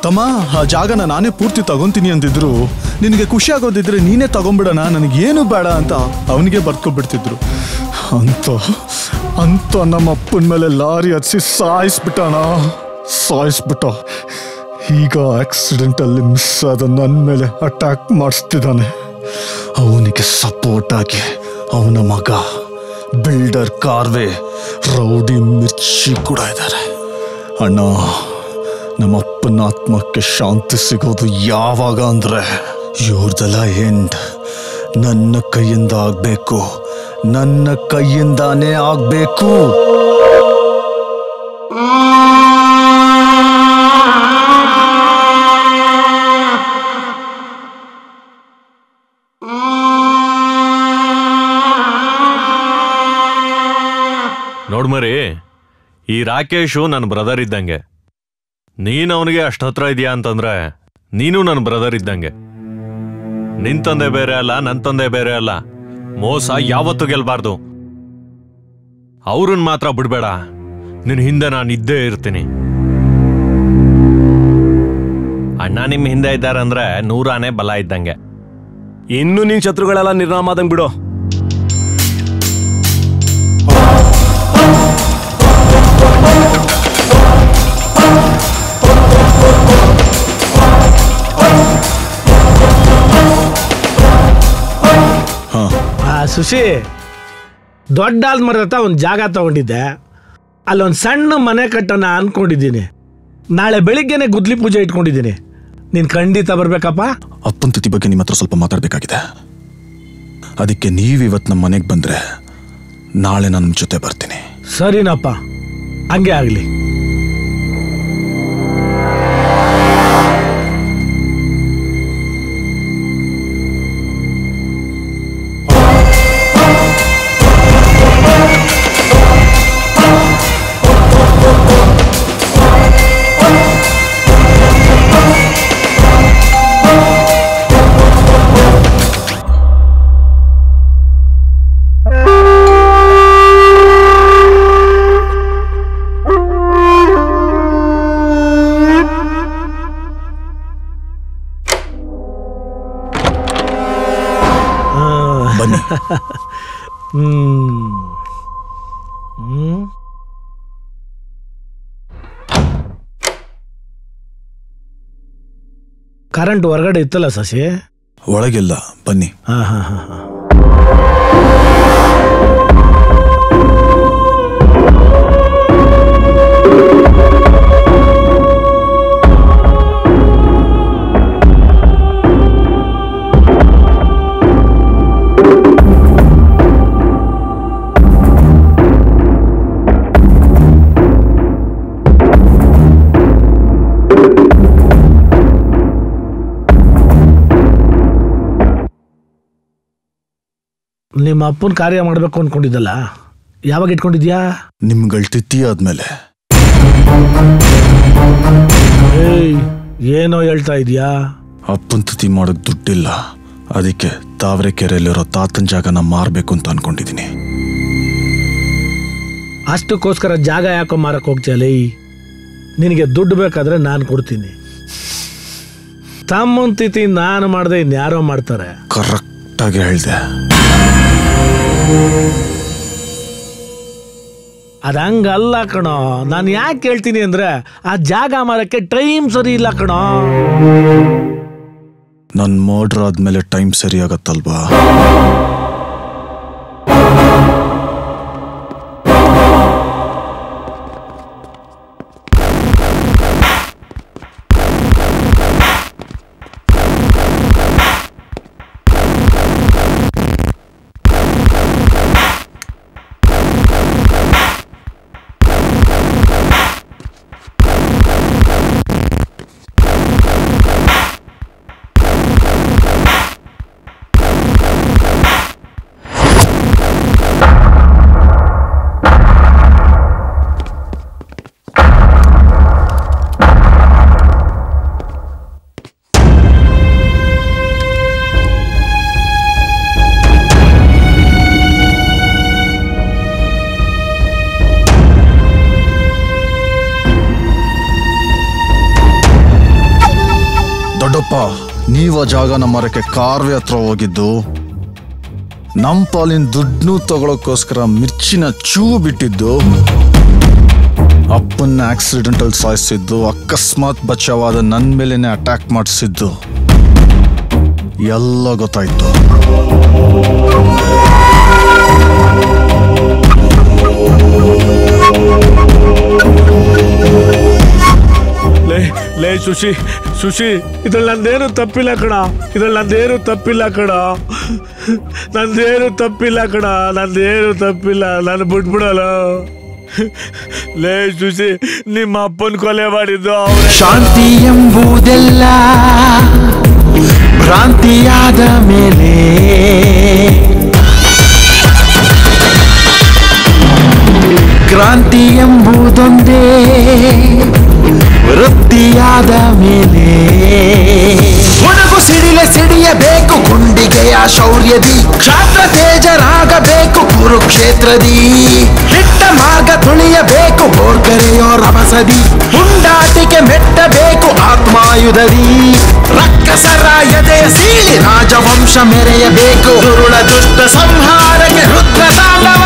ತಮ್ಮ ಆ ಜಾಗನ ನಾನೇ ಪೂರ್ತಿ ತಗೊಂತೀನಿ ಅಂತಿದ್ರು. ನಿನಗೆ ಖುಷಿ ಆಗೋದಿದ್ರೆ ನೀನೇ ತಗೊಂಡ್ಬಿಡೋಣ, ನನಗೇನು ಬೇಡ ಅಂತ ಅವನಿಗೆ ಬರ್ಕೊಬಿಡ್ತಿದ್ರು. ಅಂತ ನಮ್ಮ ಅಪ್ಪನ ಮೇಲೆ ಲಾರಿ ಹಚ್ಚಿ ಸಾಯಿಸ್ಬಿಟ್ಟ. ಈಗ ಆಕ್ಸಿಡೆಂಟಲ್ಲಿ ಮಿಸ್ ಆದ ನನ್ನ ಮೇಲೆ ಅಟ್ಯಾಕ್ ಮಾಡಿಸ್ತಿದ್ದಾನೆ. ಅವನಿಗೆ ಸಪೋರ್ಟ್ ಆಗಿ ಅವನ ಮಗ ಬಿಲ್ಡರ್ ಕಾರ್ವೆ, ರೌಡಿ ಮಿರ್ಚಿ ಕೂಡ ಇದ್ದಾರೆ. ಅಣ್ಣ, ನಮ್ಮ ಅಪ್ಪನ ಆತ್ಮಕ್ಕೆ ಶಾಂತಿ ಸಿಗೋದು ಯಾವಾಗ ಅಂದ್ರೆ ಇವ್ರದೆಲ್ಲ ಎಂಡ್ ನನ್ನ ಕೈಯಿಂದ ಆಗ್ಬೇಕು, ನನ್ನ ಕೈಯಿಂದಾನೇ ಆಗ್ಬೇಕು. ನೋಡ್ಮರಿ, ಈ ರಾಕೇಶು ನನ್ನ ಬ್ರದರ್ ಇದ್ದಂಗೆ. ನೀನು ಅವನಿಗೆ ಅಷ್ಟು ಹತ್ರ ಇದೆಯಾ ಅಂತಂದ್ರೆ ನೀನು ನನ್ನ ಬ್ರದರ್ ಇದ್ದಂಗೆ. ನಿನ್ ತಂದೆ ಬೇರೆ ಅಲ್ಲ, ನನ್ನ ತಂದೆ ಬೇರೆ ಅಲ್ಲ. ಮೋಸ ಯಾವತ್ತೂ ಗೆಲ್ಬಾರ್ದು. ಅವ್ರನ್ನ ಮಾತ್ರ ಬಿಡ್ಬೇಡ. ನಿನ್ ಹಿಂದೆ ನಾನು ಇದ್ದೇ ಇರ್ತೀನಿ. ಅಣ್ಣ ನಿಮ್ಮ ಹಿಂದೆ ಇದ್ದಾರಂದ್ರೆ 100 ಆನೆ ಬಲ ಇದ್ದಂಗೆ. ಇನ್ನು ನಿನ್ ಶತ್ರುಗಳೆಲ್ಲ ನಿರ್ನಾಮ ಆದಂಗ್ ಬಿಡು. ಸುಶಿ, ದೊಡ್ಡ ಆಲ್ಮರ ಹತ್ರ ಒಂದು ಜಾಗ ತಗೊಂಡಿದ್ದೆ. ಅಲ್ಲೊಂದು ಸಣ್ಣ ಮನೆ ಕಟ್ಟೋಣ ಅನ್ಕೊಂಡಿದ್ದೀನಿ. ನಾಳೆ ಬೆಳಿಗ್ಗೆನೆ ಗುದ್ಲಿ ಪೂಜೆ ಇಟ್ಕೊಂಡಿದ್ದೀನಿ. ನೀನ್ ಖಂಡಿತ ಬರ್ಬೇಕಪ್ಪ. ಅಪ್ಪನ ತಿಥಿ ಬಗ್ಗೆ ನಿಮ್ಮ ಹತ್ರ ಸ್ವಲ್ಪ ಮಾತಾಡ್ಬೇಕಾಗಿದೆ. ಅದಕ್ಕೆ ನೀವಿವತ್ತು ನಮ್ಮ ಮನೆಗೆ ಬಂದ್ರೆ ನಾಳೆ ನಾನು ನಿಮ್ಮ ಜೊತೆ ಬರ್ತೀನಿ. ಸರಿನಪ್ಪ, ಹಂಗೆ ಆಗ್ಲಿ. ಕರೆಂಟ್ ಹೊರಗಡೆ ಇತ್ತಲ್ಲ ಸಸಿ? ಒಳಗಿಲ್ಲ, ಬನ್ನಿ. ಹಾ ಹಾ ಹಾ. ನಿಮ್ಮ ಅಪ್ಪನ ಕಾರ್ಯ ಮಾಡಬೇಕು ಅನ್ಕೊಂಡಿದ್ದಲ್ಲ, ಯಾವಾಗ ಇಟ್ಕೊಂಡಿದ್ಯಾ? ನಿಮ್ಗಳ ತಿಥಿ ಆದ್ಮೇಲೆ. ಏನೋ ಹೇಳ್ತಾ ಇದೀಯಾ? ಅಪ್ಪನ ತಿಥಿ ಮಾಡೋಕ್ ದುಡ್ಡಿಲ್ಲ, ಅದಕ್ಕೆ ತಾವರೆಕೆರೆಯಲ್ಲಿರೋ ತಾತನ ಜಾಗನ ಮಾರ್ಬೇಕು ಅಂತ ಅನ್ಕೊಂಡಿದೀನಿ. ಅಷ್ಟಕ್ಕೋಸ್ಕರ ಜಾಗ ಯಾಕೋ ಮಾರಕ್ ಹೋಗ್ತೀಯಲ್ಲ? ನಿನಗೆ ದುಡ್ಡು ಬೇಕಾದ್ರೆ ನಾನು ಕೊಡ್ತೀನಿ. ತಮ್ಮನ್ ತಿಥಿ ನಾನು ಮಾಡ್ದೆ ಇನ್ಯಾರೋ ಮಾಡ್ತಾರೆ. ಕರೆಕ್ಟಾಗಿ ಹೇಳ್ದೆ. ಅದಂಗಲ್ಲ ಕಣೋ. ನಾನು ಯಾಕೆ ಹೇಳ್ತೀನಿ ಅಂದ್ರೆ ಆ ಜಾಗ ಮಾರಕ್ಕೆ ಟೈಮ್ ಸರಿ ಇಲ್ಲ ಕಣೋ. ನನ್ ಮರ್ಡರ್ ಆದ್ಮೇಲೆ ಟೈಮ್ ಸರಿಯಾಗತ್ತಲ್ವಾ? ದೊಡ್ಡಪ್ಪ, ನೀವ ಜಾಗನ ಮರಕ್ಕೆ ಕಾರ್ವೆ ಹತ್ರ ಹೋಗಿದ್ದು, ನಮ್ ಪಾಲಿನ ದುಡ್ಡು ತಗೊಳಕ್ಕೋಸ್ಕರ ಮಿರ್ಚಿನ ಚೂ ಬಿಟ್ಟಿದ್ದು, ಅಪ್ಪನ್ನ ಆಕ್ಸಿಡೆಂಟಲ್ ಸಾಯಿಸಿದ್ದು, ಅಕಸ್ಮಾತ್ ಬಚಾವಾದ ನನ್ ಮೇಲೇನೆ ಅಟ್ಯಾಕ್ ಮಾಡಿಸಿದ್ದು ಎಲ್ಲ ಗೊತ್ತಾಯ್ತು. ಲೇ ಸುಶಿ, ಇದ್ರಲ್ಲಿ ನಂದೇನು ತಪ್ಪಿಲ್ಲ ಕಣ. ನಂದೇನು ತಪ್ಪಿಲ್ಲ. ನಾನು ಬಿಟ್ಬಿಡಲ್ಲ. ಲೇ ಸುಶಿ, ನಿಮ್ಮ ಅಪ್ಪನ ಕೊಲೆ ಮಾಡಿದ್ದು ಶಾಂತಿ ಎಂಬುದೆಲ್ಲ ಭ್ರಾಂತಿಯಾದ ಮೇಲೆ ಕ್ರಾಂತಿ ಎಂಬುದೊಂದೇ ವೃತ್ತಿಯಾದ ಮೇಲೆ ಒಣಗು ಸಿಡಿಯಬೇಕು ಗುಂಡಿಗೆಯ ಶೌರ್ಯದಿ, ಕ್ಷಾತ್ರ ತೇಜರಾಗಬೇಕು ಕುರುಕ್ಷೇತ್ರದಿ, ಹಿಟ್ಟ ಮಾರ್ಗ ತುಳಿಯಬೇಕು ಗೋರ್ಕರೆಯೋ ರಭಸದಿ, ಪುಂಡಾಟಿಕೆ ಮೆಟ್ಟಬೇಕು ಆತ್ಮಾಯುಧದಿ, ರಕ್ಕಸರ ಎದೆಯ ಸೀಳಿ ರಾಜವಂಶ ಮೆರೆಯಬೇಕು, ದುರುಳ ದುಷ್ಟ ಸಂಹಾರಕ್ಕೆ ರುದ್ರ ತಾಂಡವ.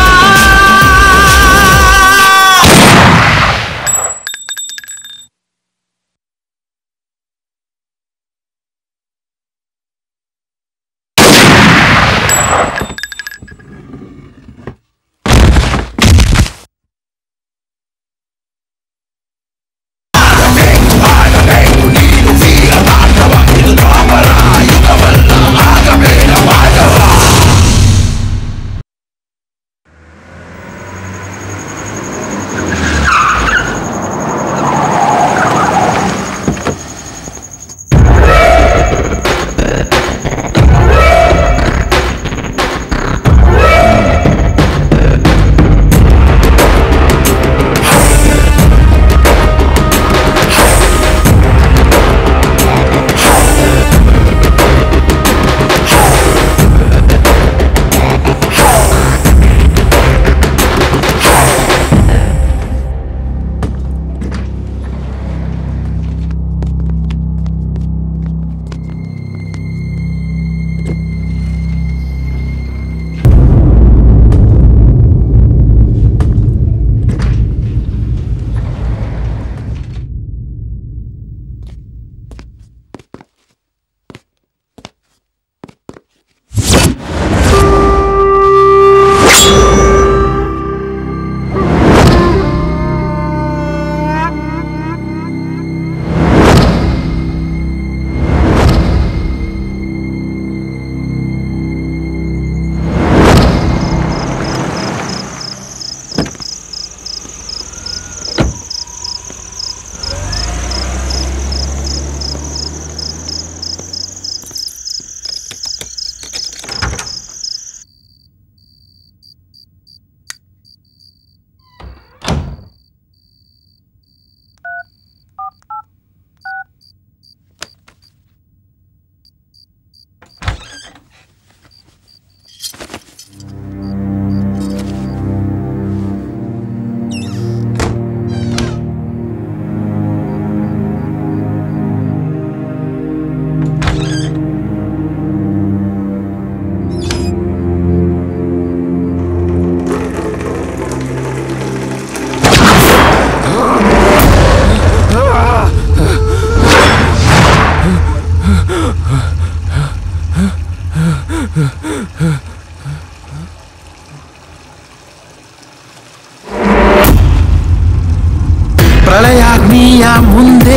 ದುನಿಯ ಮುಂದೆ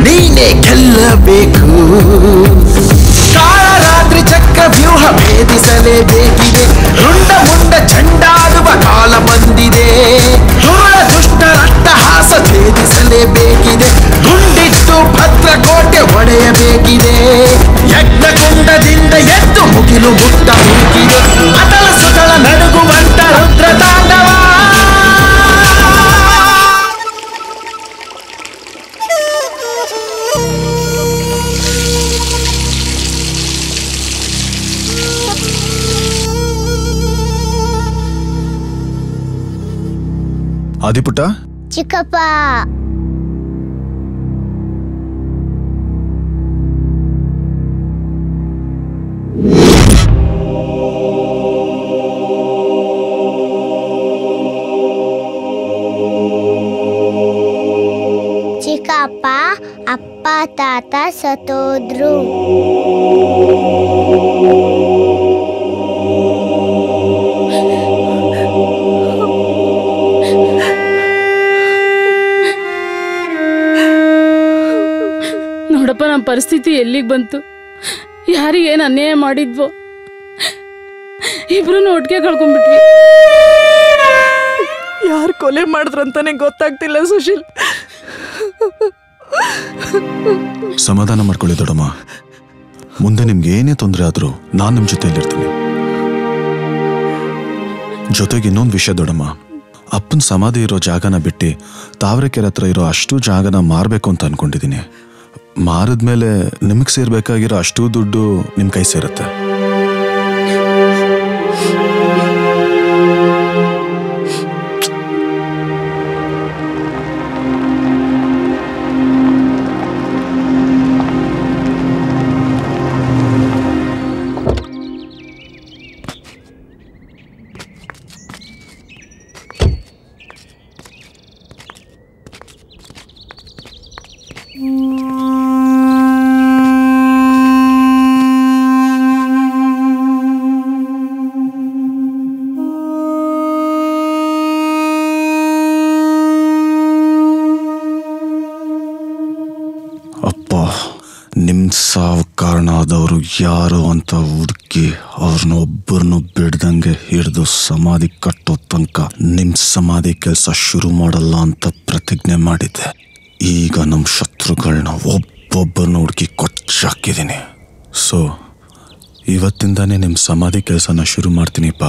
ನೀನೇ ಗೆಲ್ಲಬೇಕು. ಕಾಳರಾತ್ರಿ ಚಕ್ರ ವ್ಯೂಹ ಭೇದಿಸಲೇಬೇಕಿದೆ. ರುಂಡ ಮುಂಡ ಚಂಡಾಡುವ ಕಾಲ ಬಂದಿದೆ. ದುರುಳ ದುಷ್ಟರ ಅಟ್ಟಹಾಸ ಭೇದಿಸಲೇಬೇಕಿದೆ. ಗುಂಡಿಟ್ಟು ಭದ್ರಕೋಟೆ ಒಡೆಯಬೇಕಿದೆ. ಯಜ್ಞಕುಂಡದಿಂದ ಎದ್ದು ಮುಗಿಲು ಮುಟ್ಟಬೇಕಿದೆ. ಅತಳ ಸುತಳ ನಡುಗುವಂತ ರುದ್ರ ತಾಂಡವ. ಆದಿಪುಟ್ಟ, ಚಿಕ್ಕಪ್ಪ, ಚಿಕ್ಕಪ್ಪ, ಅಪ್ಪ ತಾತ ಸತ್ತೋದ್ರು. ನೋಡಪ್ಪ, ನಮ್ಮ ಪರಿಸ್ಥಿತಿ ಎಲ್ಲಿಗೆ ಬಂತು? ಯಾರಿಗೇನು ಅನ್ಯಾಯ ಮಾಡಿದ್ವೋ ಇಬ್ರು ಒಟ್ಟಿಗೆ ಕಳ್ಕೊಂಡ್ಬಿಟ್ವಿ. ಯಾರು ಕೊಲೆ ಮಾಡಿದ್ರಂತಾನೆ ಗೊತ್ತಾಗ್ತಿಲ್ಲ ಸುಶೀಲ್. ಸಮಾಧಾನ ಮಾಡ್ಕೊಳ್ಳಿ ದೊಡ್ಡಮ್ಮ. ಮುಂದೆ ನಿಮ್ಗೆ ಏನೇ ತೊಂದರೆ ಆದ್ರೂ ನಾನು ನಿಮ್ ಜೊತೆಯಲ್ಲಿರ್ತೀನಿ. ಜೊತೆಗೆ ಇನ್ನೊಂದು ವಿಷಯ ದೊಡ್ಡಮ್ಮ, ಅಪ್ಪನ ಸಮಾಧಿ ಇರೋ ಜಾಗನ ಬಿಟ್ಟು ತಾವರೆಕೆರೆ ಹತ್ರ ಇರೋ ಅಷ್ಟು ಜಾಗನ ಮಾರಬೇಕು ಅಂತ ಅನ್ಕೊಂಡಿದ್ದೀನಿ. ಮಾರಿದ್ಮೇಲೆ ನಿಮಗೆ ಸೇರ್ಬೇಕಾಗಿರೋ ಅಷ್ಟು ದುಡ್ಡು ನಿಮ್ ಕೈ ಸೇರುತ್ತೆ. ನಿಮ್ ಸಾವು ಕಾರಣ ಆದವರು ಯಾರು ಅಂತ ಹುಡುಕಿ ಅವ್ರನ್ನ ಒಬ್ಬರನ್ನು ಬಿಡ್ದಂಗೆ ಹಿಡಿದು ಸಮಾಧಿ ಕಟ್ಟೋ ತನಕ ನಿಮ್ ಸಮಾಧಿ ಕೆಲಸ ಶುರು ಮಾಡಲ್ಲ ಅಂತ ಪ್ರತಿಜ್ಞೆ ಮಾಡಿದ್ದೆ. ಈಗ ನಮ್ಮ ಶತ್ರುಗಳನ್ನ ಒಬ್ಬೊಬ್ಬರನ್ನ ಹುಡುಕಿ ಕೊಚ್ಚಾಕಿದ್ದೀನಿ. ಸೊ ಇವತ್ತಿಂದಾನೇ ನಿಮ್ಮ ಸಮಾಧಿ ಕೆಲಸನ ಶುರು ಮಾಡ್ತೀನಿಪ್ಪ.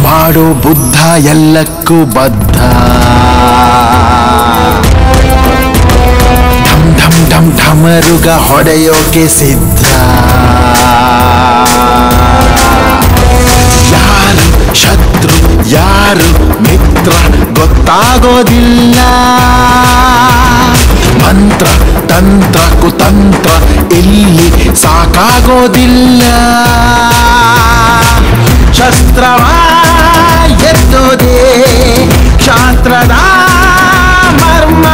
ಮಾಡು ಬುದ್ಧ ಎಲ್ಲಕ್ಕೂ ಬದ್ಧ. ಢಮ್ ಢಮ್ ಢಮ್ ಢಮರುಗ ಹೊಡೆಯೋಕೆ ಸಿದ್ಧ. ಯಾರು ಶತ್ರು ಯಾರು ಮಿತ್ರ ಗೊತ್ತಾಗೋದಿಲ್ಲ. ಮಂತ್ರ ತಂತ್ರ ಕುತಂತ್ರ ಇಲ್ಲಿ ಸಾಕಾಗೋದಿಲ್ಲ. ಶಸ್ತ್ರವ ಎತ್ತೋದೇ ಶಾಸ್ತ್ರದ ಮರ್ಮ.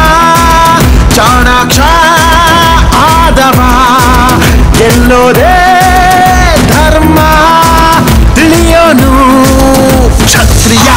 ಚಾಣಾಕ್ಷ ಆದವ ಗೆಲ್ಲೋದೇ ಧರ್ಮ. ತಿಳಿಯೋನು ಕ್ಷತ್ರಿಯ